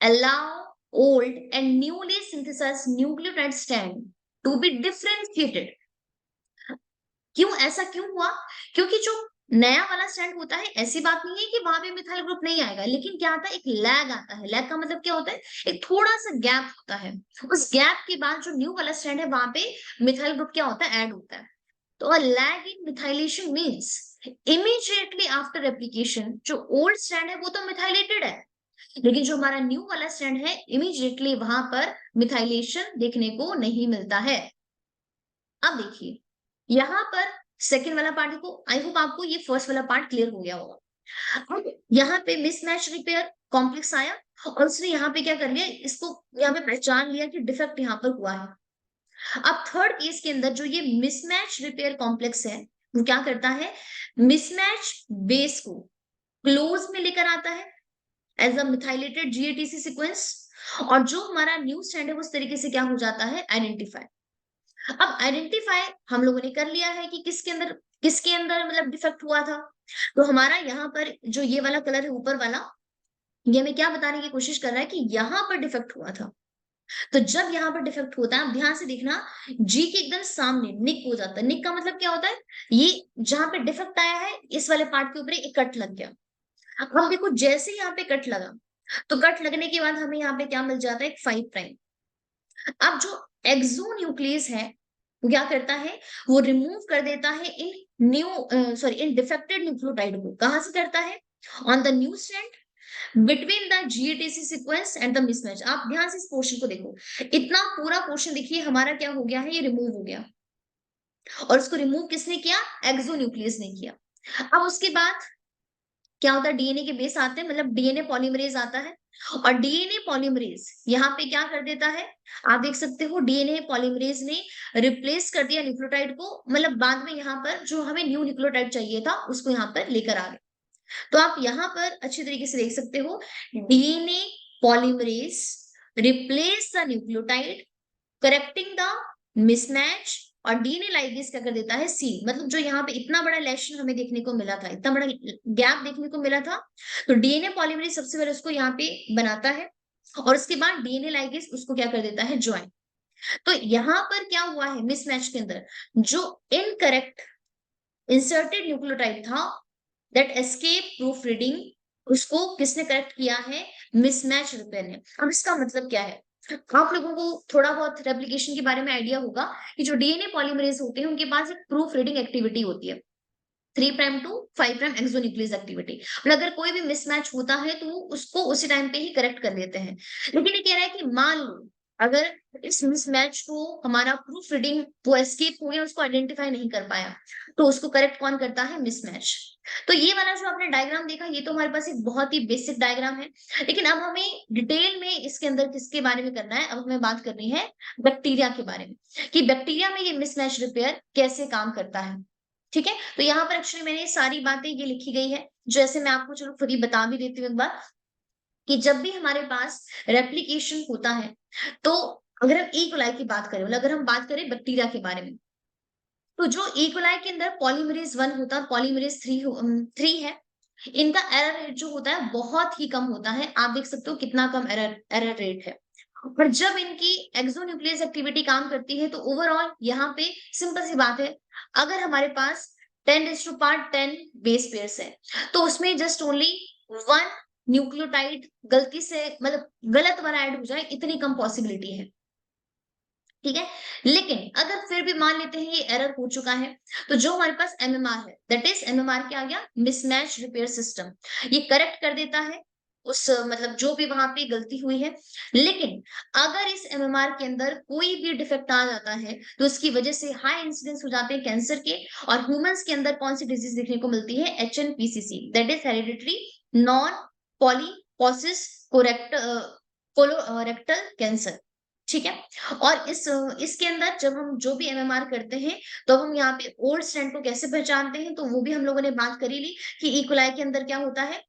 allow old and newly synthesized nucleotide strand to be differentiated। क्यों, ऐसा क्यों हुआ, क्योंकि जो नया वाला स्ट्रैंड होता है, ऐसी बात नहीं है कि वहां पे मिथाइल ग्रुप नहीं आएगा, लेकिन क्या आता है, एक लैग आता है। लैग का मतलब क्या होता है, एक थोड़ा सा गैप होता है, उस गैप के बाद जो न्यू वाला स्ट्रैंड है वहां पे मिथाइल ग्रुप क्या होता है, ऐड होता है। तो a lag in methylation means immediately after replication जो ओल्ड स्ट्रैंड है वो तो मिथाइलेटेड है, लेकिन जो हमारा न्यू वाला स्ट्रैंड है इमीडिएटली वहां पर मिथाइलेशन देखने को नहीं मिलता है। अब देखिए यहाँ पर सेकेंड वाला पार्ट को, आई होप आपको ये फर्स्ट वाला पार्ट क्लियर हो गया होगा। अब यहाँ पे मिसमैच रिपेयर कॉम्प्लेक्स आया और उसने यहाँ पे क्या कर लिया, इसको यहाँ पे पहचान लिया कि डिफेक्ट यहाँ पर हुआ है। अब थर्ड केस के अंदर जो ये मिसमैच रिपेयर कॉम्प्लेक्स है, वो क्या करता है, मिसमैच बेस को क्लोज में लेकर आता है एज अ मिथाइलेटेड जीएटीसी सीक्वेंस, और जो हमारा न्यू स्ट्रैंड है उस तरीके से क्या हो जाता है, आइडेंटिफाई। अब आइडेंटिफाई हम लोगों ने कर लिया है कि किसके अंदर मतलब डिफेक्ट हुआ था। तो हमारा यहाँ पर जो ये वाला कलर है ऊपर वाला, ये हमें क्या बताने की कोशिश कर रहा है कि यहाँ पर डिफेक्ट हुआ था। तो जब यहाँ पर डिफेक्ट होता है, अब ध्यान से देखना, जी के एकदम सामने निक हो जाता है। निक का मतलब क्या होता है, ये जहां पे डिफेक्ट आया है इस वाले पार्ट के ऊपर एक कट लग गया। अब देखो जैसे ही यहाँ पे कट लगा, तो कट लगने के बाद हमें यहाँ पे क्या मिल जाता है, एक 5 प्राइम। अब जो एक्सोन्यूक्लियस है वो क्या करता है, वो रिमूव कर देता है इन डिफेक्टेड न्यूक्लियोटाइड को। कहां से करता है, on the new strand between the GATC sequence and the mismatch. आप ध्यान से इस पोर्शन को देखो, इतना पूरा पोर्शन देखिए हमारा क्या हो गया है, ये रिमूव हो गया। और उसको रिमूव किसने किया, एक्सोन्यूक्लियस ने किया। अब उसके बाद क्या होता है, डीएनए के बेस आते हैं, मतलब डीएनए पॉलीमरेज आता है। और डीएनए पॉलीमरेज यहाँ पे क्या कर देता है, आप देख सकते हो डीएनए पॉलीमरेज ने रिप्लेस कर दिया न्यूक्लियोटाइड को, मतलब बाद में यहाँ पर जो हमें न्यू न्यूक्लियोटाइड चाहिए था उसको यहाँ पर लेकर आ गए। तो आप यहाँ पर अच्छी तरीके से देख सकते हो, DNA polymerase replace the nucleotide correcting the mismatch. और डीएनए लाइगेज क्या कर देता है, सी, मतलब जो यहाँ पे इतना बड़ा लेशन हमें देखने को मिला था, इतना बड़ा गैप देखने को मिला था, तो डीएनए पॉलीमरेज सबसे पहले उसको यहाँ पे बनाता है। और उसके बाद डीएनए लाइगेज उसको क्या कर देता है, ज्वाइन। तो यहाँ पर क्या हुआ है, मिसमैच के अंदर जो इनकरेक्ट इंसर्टेड न्यूक्लियोटाइड था, दैट एस्केप प्रूफ रीडिंग, उसको किसने करेक्ट किया है, मिसमैच रिपेयर ने। अब इसका मतलब क्या है, आप लोगों को थोड़ा बहुत रेप्लिकेशन के बारे में आइडिया होगा कि जो डीएनए पॉलीमरेज होते हैं उनके पास एक प्रूफ रीडिंग एक्टिविटी होती है, 3 prime to 5 prime exonuclease activity. और अगर कोई भी मिसमैच होता है तो उसको उसी टाइम पे ही करेक्ट कर लेते हैं। लेकिन ये कह रहा है कि मान लो अगर इस मिसमैच को हमारा प्रूफ रीडिंग वो एस्केप हो गया, उसको आइडेंटिफाई नहीं कर पाया, तो उसको करेक्ट कौन करता है, मिसमैच। तो ये वाला जो आपने डायग्राम देखा, ये तो हमारे पास एक बहुत ही बेसिक डायग्राम है। लेकिन अब हमें डिटेल में इसके अंदर किसके बारे में करना है, अब हमें बात करनी है बैक्टीरिया के बारे में, कि बैक्टीरिया में ये मिसमैच रिपेयर कैसे काम करता है। ठीक है, तो यहाँ पर एक्चुअली मैंने सारी बातें ये लिखी गई है, जैसे मैं आपको चलो खुद ही बता भी देती हूँ एक बार, कि जब भी हमारे पास रेप्लिकेशन होता है, तो अगर हम ई कोलाई की बात करें, मतलब अगर हम बात करें बैक्टीरिया के बारे में, तो जो ई कोलाई के अंदर पॉलीमरेज 1 होता है, पॉलीमरेज 3 है, इनका एरर रेट जो होता है बहुत ही कम होता है। आप देख सकते हो कितना कम एरर रेट है। पर जब इनकी एक्सोन्यूक्लियस एक्टिविटी काम करती है, तो ओवरऑल यहाँ पे सिंपल सी बात है, अगर हमारे पास 10 बेस पेयर्स है, तो उसमें जस्ट ओनली 1 न्यूक्लियोटाइड गलती से, मतलब गलत वाला ऐड हो जाए, इतनी कम पॉसिबिलिटी है। ठीक है, लेकिन अगर फिर भी मान लेते हैं ये एरर हो चुका है, तो जो हमारे पास एमएमआर है, दैट इज एमएमआर क्या आ गया, मिसमैच रिपेयर सिस्टम, ये करेक्ट कर देता है उस मतलब जो भी वहां पे गलती हुई है। लेकिन अगर इस एमएमआर के अंदर कोई भी डिफेक्ट आ जाता है, तो उसकी वजह से हाई इंसिडेंस हो जाते हैं कैंसर के। और ह्यूमंस के अंदर कौन सी डिजीज देखने को मिलती है, HNPCC, that is hereditary non polyposis colorectal cancer. ठीक है, और इसके अंदर जब हम जो भी एमएमआर करते हैं, तो हम यहाँ पे ओल्ड स्ट्रैंड को कैसे पहचानते हैं, तो वो भी हम लोगों ने बात करी ली कि इकोलाई के अंदर क्या होता है,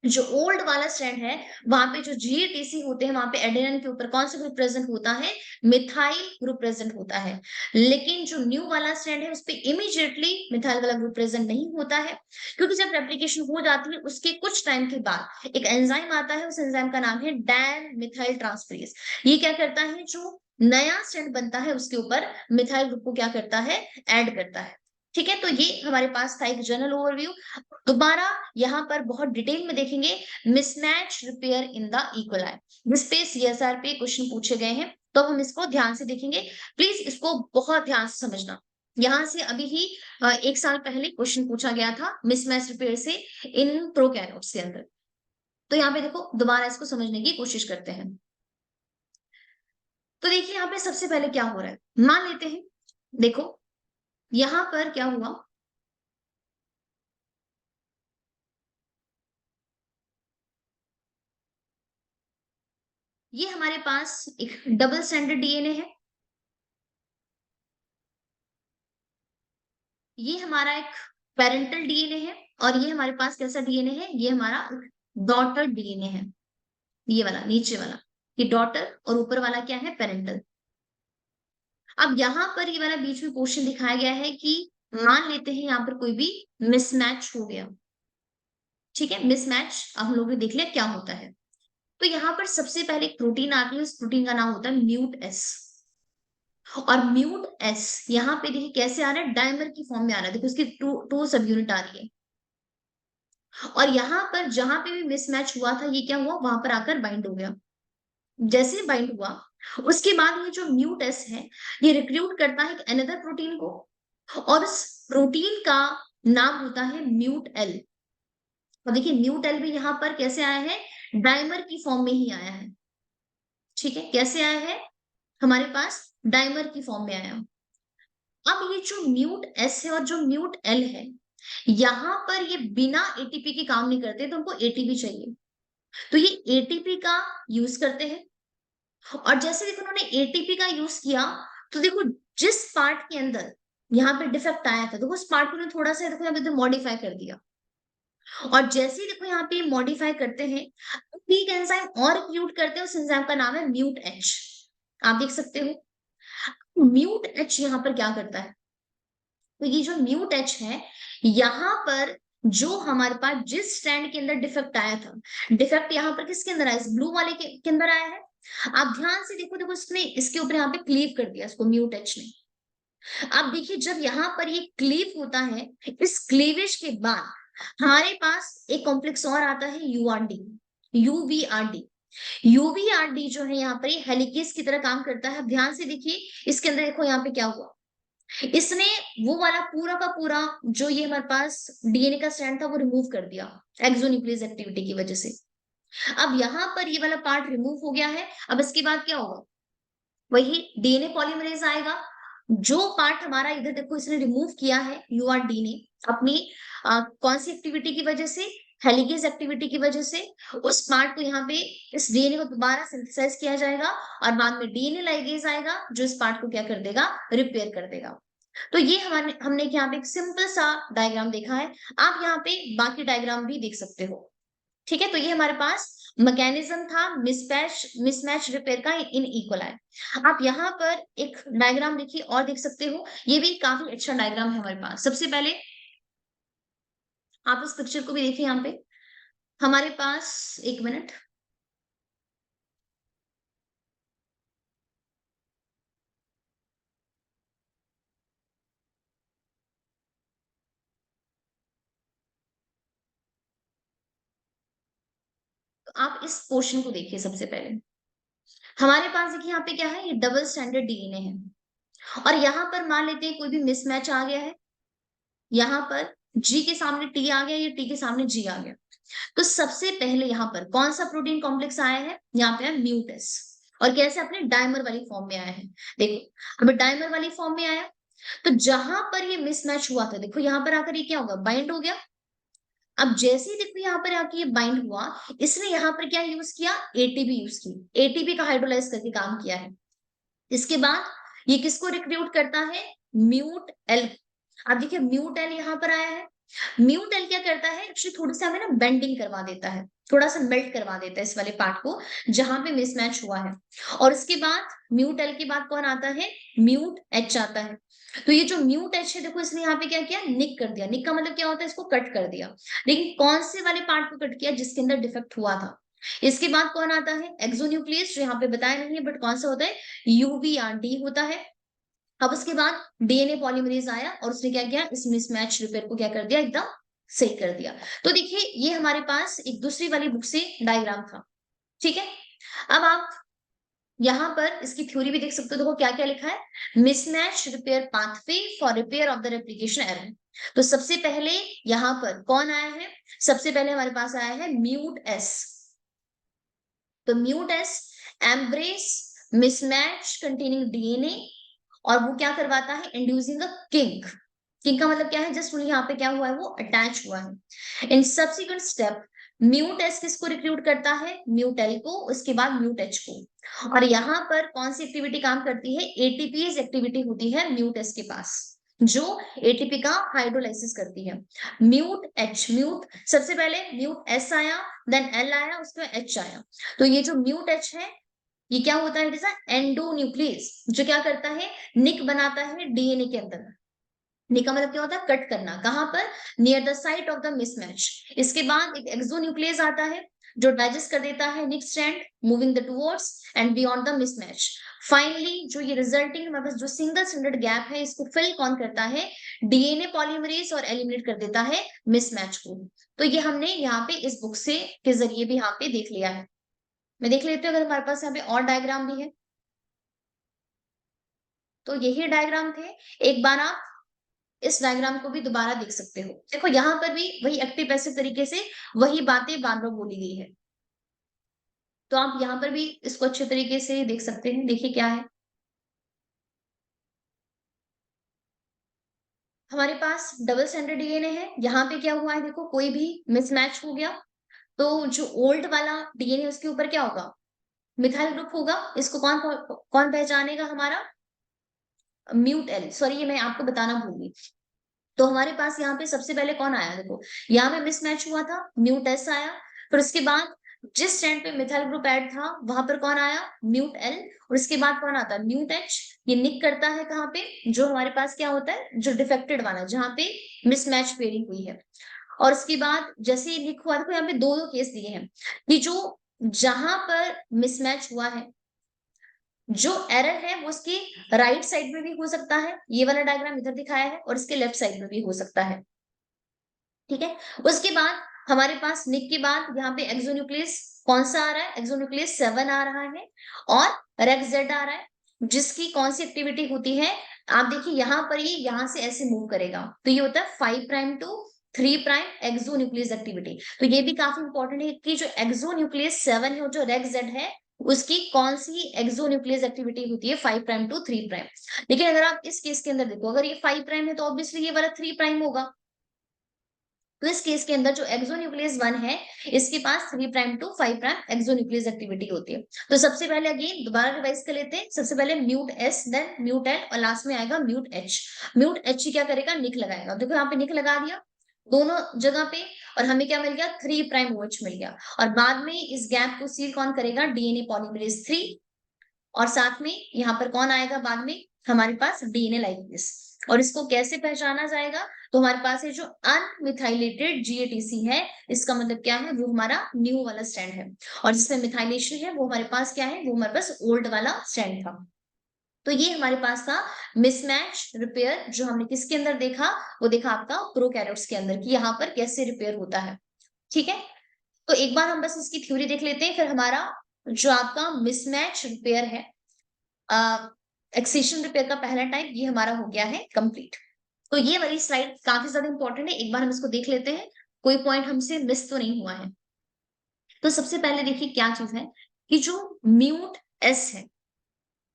जो ओल्ड वाला स्ट्रैंड है, वहां पे जो जीएटीसी होते हैं, वहां पे एडेनिन के ऊपर कौन सा ग्रुप प्रेजेंट होता है, मिथाइल ग्रुप प्रेजेंट होता है। लेकिन जो न्यू वाला स्ट्रैंड है, उस पे इमीडिएटली मिथाइल वाला ग्रुप प्रेजेंट नहीं होता है, क्योंकि जब रेप्लिकेशन हो जाती है उसके कुछ टाइम के बाद एक एंजाइम आता है, उस एंजाइम का नाम है डैन मिथाइल ट्रांसफरेज। ये क्या करता है, जो नया स्ट्रैंड बनता है उसके ऊपर मिथाइल ग्रुप को क्या करता है, ऐड करता है। ठीक है, तो ये हमारे पास था एक जनरल ओवरव्यू। दोबारा यहाँ पर बहुत डिटेल में देखेंगे मिसमैच रिपेयर इन द इक्वलाई, जिस पे सीएसआर पे क्वेश्चन पूछे गए हैं, तो हम इसको ध्यान से देखेंगे। प्लीज इसको बहुत ध्यान से समझना, यहाँ से अभी ही 1 साल पहले क्वेश्चन पूछा गया था मिसमैच रिपेयर से इन प्रोकैरियोट्स के अंदर। तो यहाँ पे देखो, दोबारा इसको समझने की कोशिश करते हैं। तो देखिए यहाँ पे सबसे पहले क्या हो रहा है, मान लेते हैं, देखो यहाँ पर क्या हुआ, ये हमारे पास एक डबल स्टैंडर्ड डीएनए है, ये हमारा एक पेरेंटल डीएनए है, और ये हमारे पास कैसा डीएनए है, ये हमारा डॉटर डीएनए है, ये वाला नीचे वाला, ये डॉटर और ऊपर वाला क्या है, पेरेंटल। अब यहाँ पर ये वाला बीच में क्वेश्चन दिखाया गया है कि मान लेते हैं यहाँ पर कोई भी मिसमैच हो गया, ठीक है, मिसमैच अब हम लोग ने देख लिया क्या होता है। तो यहाँ पर सबसे पहले एक प्रोटीन आती है, उस प्रोटीन का नाम होता है म्यूट एस। और म्यूट एस यहाँ पे देखिए कैसे आ रहा है, डायमर की फॉर्म में आ रहा है, देखो उसकी टू सब यूनिट आ रही है। और यहाँ पर जहां पे भी मिसमैच हुआ था, ये क्या हुआ, वहां पर आकर बाइंड हो गया। जैसे बाइंड हुआ, उसके बाद ये जो म्यूट एस है, ये रिक्रूट करता है अनदर प्रोटीन को, और उस प्रोटीन का नाम होता है म्यूट एल। और देखिए म्यूट एल भी यहाँ पर कैसे आया है, डाइमर की फॉर्म में ही आया है। ठीक है, कैसे आया है, हमारे पास डाइमर की फॉर्म में आया। अब ये जो म्यूट एस है और जो म्यूट एल है, यहाँ पर ये बिना एटीपी के काम नहीं करते, तो उनको एटीपी चाहिए, तो ये एटीपी का यूज करते हैं। और जैसे देखो उन्होंने एटीपी का यूज किया, तो देखो जिस पार्ट के अंदर यहाँ पे डिफेक्ट आया था, देखो उस पार्ट को उन्होंने थोड़ा सा देखो यहाँ पे मॉडिफाई कर दिया। और जैसे ही देखो यहाँ पे मॉडिफाई करते हैं, एक एंजाइम और क्रिएट करते हैं, उस एंजाइम का नाम है म्यूट एच। आप देख सकते हो म्यूट एच यहाँ पर क्या करता है, तो ये जो म्यूट एच है, यहाँ पर जो हमारे पास जिस स्ट्रैंड के अंदर डिफेक्ट आया था, डिफेक्ट यहाँ पर किसके अंदर आया, इस ब्लू वाले के अंदर आया है। आप ध्यान से देखो, देखो इसने इसके ऊपर यहाँ पे क्लीव कर दिया इसको म्यूट एच ने। अब देखिए जब यहाँ पर ये क्लीव होता है, इस क्लीवेज के बाद हमारे पास एक कॉम्प्लेक्स और आता है यूआरडी, यूवीआरडी। यूवीआरडी जो है यहाँ पर ये हेलिकेज की तरह काम करता है। अब ध्यान से देखिए, इसके अंदर देखो यहाँ पे क्या हुआ, इसने वो वाला पूरा का पूरा जो ये हमारे पास डीएनए का स्ट्रैंड था वो रिमूव कर दिया एक्सोन्यूक्लियस एक्टिविटी की वजह से। अब यहाँ पर ये वाला पार्ट रिमूव हो गया है। अब इसके बाद क्या होगा, वही डीएनए पॉलीमरेज आएगा। जो पार्ट हमारा इधर देखो इसने रिमूव किया है यूआरडी ने अपनी कौन सी एक्टिविटी की वजह से, हेलिगेज एक्टिविटी की वजह से, उस पार्ट को यहाँ पे इस डीएनए को दोबारा सिंथेसाइज किया जाएगा, और बाद में डीएनए लाइगेज आएगा जो इस पार्ट को क्या कर देगा, रिपेयर कर देगा। तो ये हमने यहाँ पे एक सिंपल सा डायग्राम देखा है। आप यहाँ पे बाकी डायग्राम भी देख सकते हो। ठीक है, तो ये हमारे पास मैकेनिज्म था मिसमैच रिपेयर का इन इक्वलाई। आप यहाँ पर एक डायग्राम देखिए और देख सकते हो, ये भी काफी अच्छा डायग्राम है हमारे पास। सबसे पहले आप इस पिक्चर को भी देखिए, यहाँ पे हमारे पास, एक मिनट, तो आप इस पोर्शन को देखिए। सबसे पहले हमारे पास देखिए यहाँ पे क्या है, ये डबल स्टैंडर्ड डीएनए है, और यहाँ पर मान लेते हैं कोई भी मिसमैच आ गया है, यहाँ पर जी के सामने टी आ गया, या टी के सामने जी आ गया। तो सबसे पहले यहाँ पर कौन सा प्रोटीन कॉम्प्लेक्स आया है, यहाँ पे है म्यूटस, और कैसे अपने डायमर वाली फॉर्म में आया है। देखो अब डायमर वाली फॉर्म में आया, तो जहां पर ये मिसमैच हुआ था, देखो यहाँ पर आकर ये क्या होगा, बाइंड हो गया। अब जैसे ही देखो यहाँ पर आके ये बाइंड हुआ, इसने यहाँ पर क्या यूज किया, एटीपी यूज की, एटीपी का हाइड्रोलाइज करके काम किया है। इसके बाद ये किसको रिक्रूट करता है, म्यूट एल। अब देखिए म्यूट एल यहाँ पर आया है। म्यूट एल क्या करता है, एक्चुअली थोड़ी सी हमें ना बेंडिंग करवा देता है, थोड़ा सा मेल्ट करवा देता है इस वाले पार्ट को जहां पे मिसमैच हुआ है। और उसके बाद म्यूट एल के बाद कौन आता है, म्यूट एच आता है। तो ये जो म्यूट एच है, देखो इसने यहाँ पे क्या किया, निक कर दिया। निक का मतलब क्या होता है, इसको कट कर दिया। लेकिन कौन से वाले पार्ट को कट किया, जिसके अंदर डिफेक्ट हुआ था। इसके बाद कौन आता है, एक्सोन्यूक्लियस, जो यहाँ पे बताया नहीं है बट कौन सा होता है, यूवीआरडी होता है। अब उसके बाद डीएनए पॉलीमरेज आया, और उसने क्या किया, इस मिसमैच रिपेयर को क्या कर दिया, एकदम सही कर दिया। तो देखिए ये हमारे पास एक दूसरी वाली बुक से डायग्राम था। ठीक है, अब आप यहाँ पर इसकी थ्योरी भी देख सकते हो। देखो क्या क्या लिखा है, mismatch repair pathway for repair of the replication error. तो सबसे पहले यहाँ पर कौन आया है, सबसे पहले हमारे पास आया है म्यूट एस। तो mute S embrace mismatch containing DNA, और वो क्या करवाता है, इंड्यूसिंग अ किंक। किंक का मतलब क्या है, जस्ट यहाँ पे क्या हुआ है, वो अटैच हुआ है। In subsequent step mute S किसको रिक्रूट करता है, म्यूट एल को, उसके बाद म्यूट एच को। और यहाँ पर कौन सी एक्टिविटी काम करती है, एटीपीएस एक्टिविटी होती है म्यूट एस के पास, जो एटीपी का हाइड्रोलाइसिस करती है। म्यूट एच, म्यूट सबसे पहले म्यूट एस आया, देन एल आया, उसके बाद एच आया। तो ये जो म्यूट एच है, ये क्या होता है? इट इज एंडोन्यूक्लियस, जो क्या करता है? निक बनाता है डीएनए के अंदर। निक का मतलब क्या होता है? कट करना। कहां पर? Near the site of the mismatch. इसके बाद एक एक्सोन्यूक्लियस आता है जो डाइजेस्ट कर देता है nick strand, moving the towards and beyond the mismatch. Finally जो ये रिजल्टिंग हमारे पास जो सिंगल स्ट्रैंडेड गैप है, इसको फिल कौन करता है? डीएनए पॉलीमरेज, और एलिमिनेट कर देता है मिसमैच को। तो ये हमने यहाँ पे इस बुक से के जरिए भी यहाँ पे देख लिया है। मैं देख लेते हैं अगर हमारे पास यहाँ पे और डायग्राम भी है। तो यही डायग्राम थे। एक बार आप इस डायग्राम को भी दोबारा देख सकते हो। देखो यहाँ पर भी वही एक्टिव पैसिव तरीके से वही बातें बार बार बोली गई है। तो आप यहाँ पर भी इसको अच्छे तरीके से देख सकते हैं। देखिए क्या है हमारे पास? डबल स्टैंडर्ड डीएनए है। यहाँ पे क्या हुआ है? देखो कोई भी मिसमैच हो गया तो जो ओल्ड वाला डीएनए उसके ऊपर क्या होगा? मिथाइल ग्रुप होगा। इसको कौन कौन पहचानेगा? हमारा म्यूट एल। सॉरी, ये मैं आपको बताना भूल गई। तो हमारे पास यहाँ पे सबसे पहले कौन आया? देखो यहाँ पे मिसमैच हुआ था, म्यूट एस आया। फिर उसके बाद जिस स्टैंड पे मिथाइल ग्रुप ऐड था वहां पर कौन आया? Mute L. और उसके बाद कौन आता है? Mute H. ये निक करता है कहाँ पे? जो हमारे पास क्या होता है? जो डिफेक्टेड वाला, जहाँ पे मिसमैच पेयरिंग हुई है। और उसके बाद जैसे ये निक हुआ, देखो यहाँ पे दो दो केस दिए हैं कि जो जहां पर मिसमैच हुआ है, जो एरर है वो उसकी राइट साइड में भी हो सकता है। ये वाला डायग्राम इधर दिखाया है, और इसके लेफ्ट साइड में भी हो सकता है। ठीक है। उसके बाद हमारे पास निक के बाद यहाँ पे एक्सोन्यूक्लियस कौन सा आ रहा है? एक्सोन्यूक्लियस 7 आ रहा है, और रेक्स जेड आ रहा है, जिसकी कौन सी एक्टिविटी होती है? आप देखिए यहाँ पर ये यहाँ से ऐसे मूव करेगा, तो ये होता है 5 prime to 3 prime exonuclease activity. तो ये भी काफी इंपॉर्टेंट है कि जो एक्सोन्यूक्लियस 7 है और जो रेक्स जेड है, उसकी कौन सी एक्सोन्यूक्लियस एक्टिविटी होती है? 5 प्राइम टू 3 प्राइम। लेकिन अगर आप इस केस के अंदर देखो, अगर ये 5 प्राइम है तो ऑब्वियसली ये वाला 3 प्राइम होगा। तो इस केस के अंदर जो एक्सोन्यूक्लियस 1 है, इसके पास 3 prime to 5 prime exonuclease activity होती है। तो सबसे पहले अगेन दोबारा रिवाइज कर लेते हैं। सबसे पहले mute S, then mute L, और लास्ट में आएगा म्यूट एच। म्यूट एच क्या करेगा? निक लगाएगा। देखो यहाँ पे निक लगा दिया दोनों जगह पे, और हमें क्या मिल गया? 3 प्राइम OH मिल गया। और बाद में इस गैप को सील कौन करेगा? DNA polymerase 3। और साथ में यहाँ पर कौन आएगा बाद में? हमारे पास डीएनए लाइगेज। और इसको कैसे पहचाना जाएगा? तो हमारे पास ये जो अनमिथाइलेटेड जीएटीसी है, इसका मतलब क्या है? वो हमारा न्यू वाला स्ट्रैंड है, और जिसमें मिथाइलेशन है वो हमारे पास क्या है? वो हमारे पास ओल्ड वाला स्ट्रैंड था। तो ये हमारे पास था मिसमैच रिपेयर, जो हमने किसके अंदर देखा? वो देखा आपका प्रोकैरियोट्स के अंदर, कि यहाँ पर कैसे रिपेयर होता है। ठीक है। तो एक बार हम बस इसकी थ्योरी देख लेते हैं, फिर हमारा जो आपका मिसमैच रिपेयर है, एक्सेशन रिपेयर का पहला टाइप, ये हमारा हो गया है कंप्लीट। तो ये वाली स्लाइड काफी ज्यादा इंपॉर्टेंट है, एक बार हम इसको देख लेते हैं, कोई पॉइंट हमसे मिस तो नहीं हुआ है। तो सबसे पहले देखिए क्या चीज है कि जो म्यूट एस है,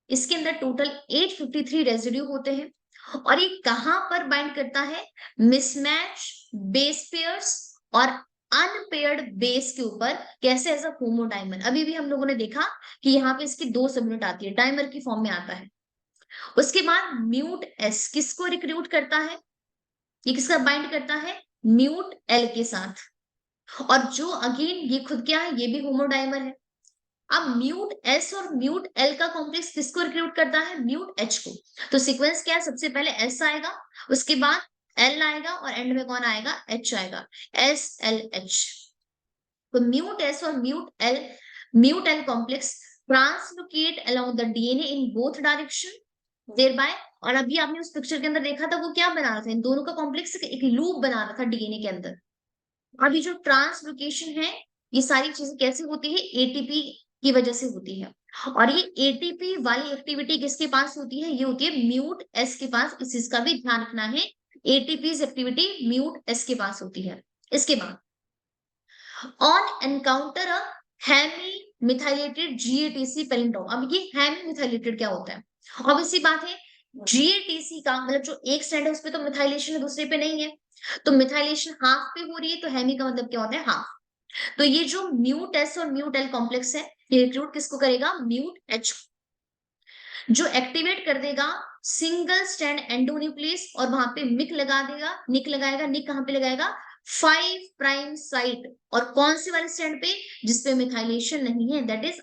इसके अंदर टोटल 853 रेजिड्यू होते हैं, और ये कहां पर बाइंड करता है? मिसमैच बेस पेयर्स और अनपेयर्ड बेस के ऊपर। कैसे? As a homodimer. अभी भी हम लोगों ने देखा कि यहाँ पे इसकी दो सबयूनिट आती है, डाइमर की फॉर्म में आता है। उसके बाद म्यूट एस किसको रिक्रूट करता है? ये किसका बाइंड करता है? म्यूट एल के साथ। और जो अगेन ये खुद क्या है? ये भी होमोडाइमर है। अब म्यूट एस और म्यूट एल का कॉम्प्लेक्स किसको रिक्रूट करता है? म्यूट एच को। तो सीक्वेंस क्या है? सबसे पहले एस आएगा, उसके बाद एल आएगा, और एंड में कौन आएगा? एच आएगा। SLH। तो mute L complex translocate along the DNA in both direction thereby. और अभी आपने उस पिक्चर के अंदर देखा था, वो क्या बना रहा था? इन दोनों का कॉम्प्लेक्स एक लूप बना रहा था डीएनए के अंदर। अभी जो ट्रांसलोकेशन है, ये सारी चीजें कैसे होती है? एटीपी की वजह से होती है। और ये एटीपी वाली एक्टिविटी किसके पास होती है? ये होती है म्यूट एस के पास। इस चीज का भी ध्यान रखना है, एटीपी एक्टिविटी म्यूट एस के पास होती है। इसके बाद on encounter a hemi methylated GATC palindrome. अब ये हेमी मिथाइलेटेड क्या होता है? ऑब्वियसली बात है, जीएटीसी का मतलब जो एक स्ट्रैंड है उस पे तो मिथाइलेशन है, दूसरे पे नहीं है। तो मिथाइलेशन हाफ पे हो रही है, तो हेमी का मतलब क्या होता है? हाफ। तो ये जो म्यूट एस और म्यूट एल कॉम्प्लेक्स है, ये रिक्रूट किसको करेगा? म्यूट एच, जो एक्टिवेट कर देगा सिंगल स्ट्रैंड एंडोन्यूक्लियस, और वहां पे मिक लगा देगा, निक लगाएगा। निक कहां पे लगाएगा? 5 प्राइम साइट। और कौन से वाले स्ट्रैंड पे? जिसपे मिथाइलेशन नहीं है, दैट इज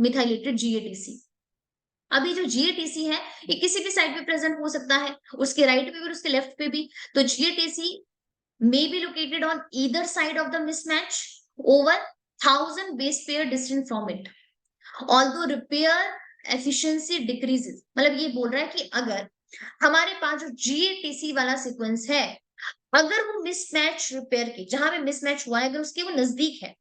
मिथाइलेटेड जीएटीसी। अभी जो जीएटीसी है ये किसी भी साइड पे प्रेजेंट हो सकता है, उसके राइट पे भी और उसके लेफ्ट पे भी। तो जीएटीसी may be located on either side of the mismatch over 1000 base pair distant from it, although repair efficiency decreases। मतलब ये बोल रहा है कि अगर हमारे पास जो जीएटीसी वाला सीक्वेंस है, अगर वो मिसमैच रिपेयर के, जहां पे मिसमैच हुआ है, अगर उसके वो नजदीक है,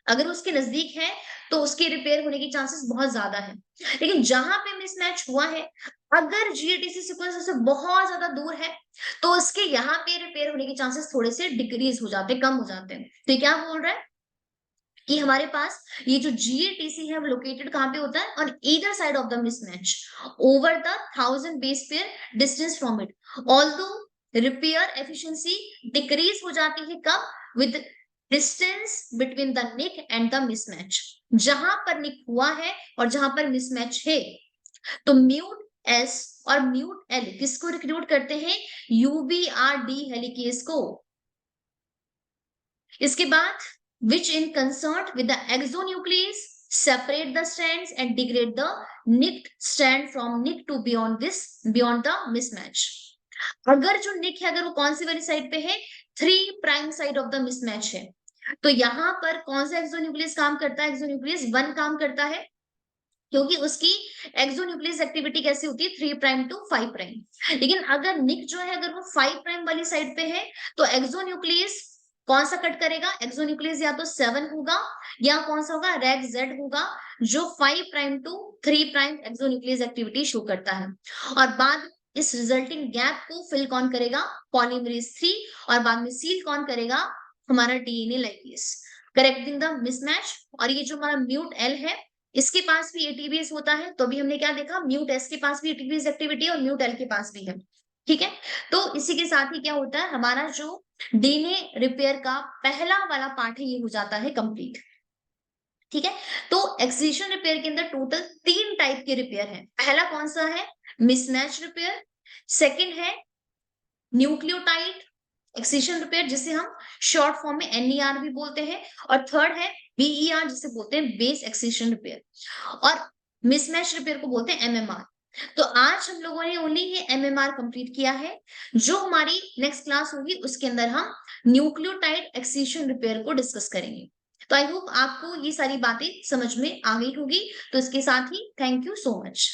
अगर उसके नजदीक है तो उसके रिपेयर होने के चांसेस बहुत ज्यादा है। लेकिन जहां पे मिसमैच हुआ है, अगर जीएटीसी सीक्वेंस से बहुत ज्यादा दूर है, तो उसके यहाँ पे रिपेयर होने के चांसेस थोड़े से डिक्रीज हो जाते हैं, कम हो जाते हैं। तो ये क्या बोल रहा है कि हमारे पास ये जो जीएटीसी है वो लोकेटेड कहाँ पे होता है, on either side of the mismatch over the 1000 base pair distance from it, although repair efficiency decrease हो जाती है कब, with distance between the nick and the mismatch. जहां पर निक हुआ है और जहां पर मिसमैच है, तो म्यूट एस और म्यूट एल किसको रिक्रूट करते हैं, यूबीआरडी हेलिकेस को। इसके बाद which in concert with the exonuclease separate the strands and degrade the nicked strand from nick to beyond the mismatch। अगर जो निक है, अगर वो कौन सी वाली साइड पे है, 3 prime side of the mismatch है, तो यहां पर कौन सा एक्सोन्यूक्लियस काम करता है, एक्सोन्यूक्लियस 1 काम करता है, क्योंकि उसकी एक्सोन्यूक्लियस एक्टिविटी कैसी होती है, 3 प्राइम टू 5 प्राइम। लेकिन अगर निक जो है, अगर वो 5 प्राइम वाली साइड पे है, तो एक्सोन्यूक्लियस कौन सा कट करेगा, एक्सोन्यूक्लियस या तो 7 होगा या कौन सा होगा, रेग जेड होगा, जो 5 prime to 3 prime exonuclease activity show करता है। और बाद इस रिजल्टिंग गैप को फिल कौन करेगा, पॉलीमरेज 3, और बाद में सील कौन करेगा, हमारा DNA ligase, correcting the mismatch. और ये जो हमारा म्यूट एल है, इसके पास भी एटीबीएस होता है। तो अभी हमने क्या देखा, म्यूट एस के पास भी एटीबीएस एक्टिविटी है और म्यूट एल के पास भी है। ठीक है, तो इसी के साथ ही क्या होता है, हमारा जो डीएनए रिपेयर का पहला वाला पार्ट है ये हो जाता है कंप्लीट। ठीक है, तो एक्सिशन रिपेयर के अंदर टोटल 3 टाइप के रिपेयर हैं। पहला कौन सा है, मिसमैच रिपेयर, सेकंड है न्यूक्लियोटाइड एक्सिशन रिपेयर, जिसे हम शॉर्ट फॉर्म में एनईआर भी बोलते हैं, और थर्ड है बीईआर, जिसे बोलते हैं बेस एक्सिशन रिपेयर, और मिसमैच रिपेयर को बोलते हैं एमएमआर। तो आज हम लोगों ने ओनली ये एमएमआर कंप्लीट किया है। जो हमारी नेक्स्ट क्लास होगी उसके अंदर हम न्यूक्लियोटाइड एक्सिशन रिपेयर को डिस्कस करेंगे। तो आई होप आपको ये सारी बातें समझ में आ गई होगी। तो इसके साथ ही थैंक यू सो मच।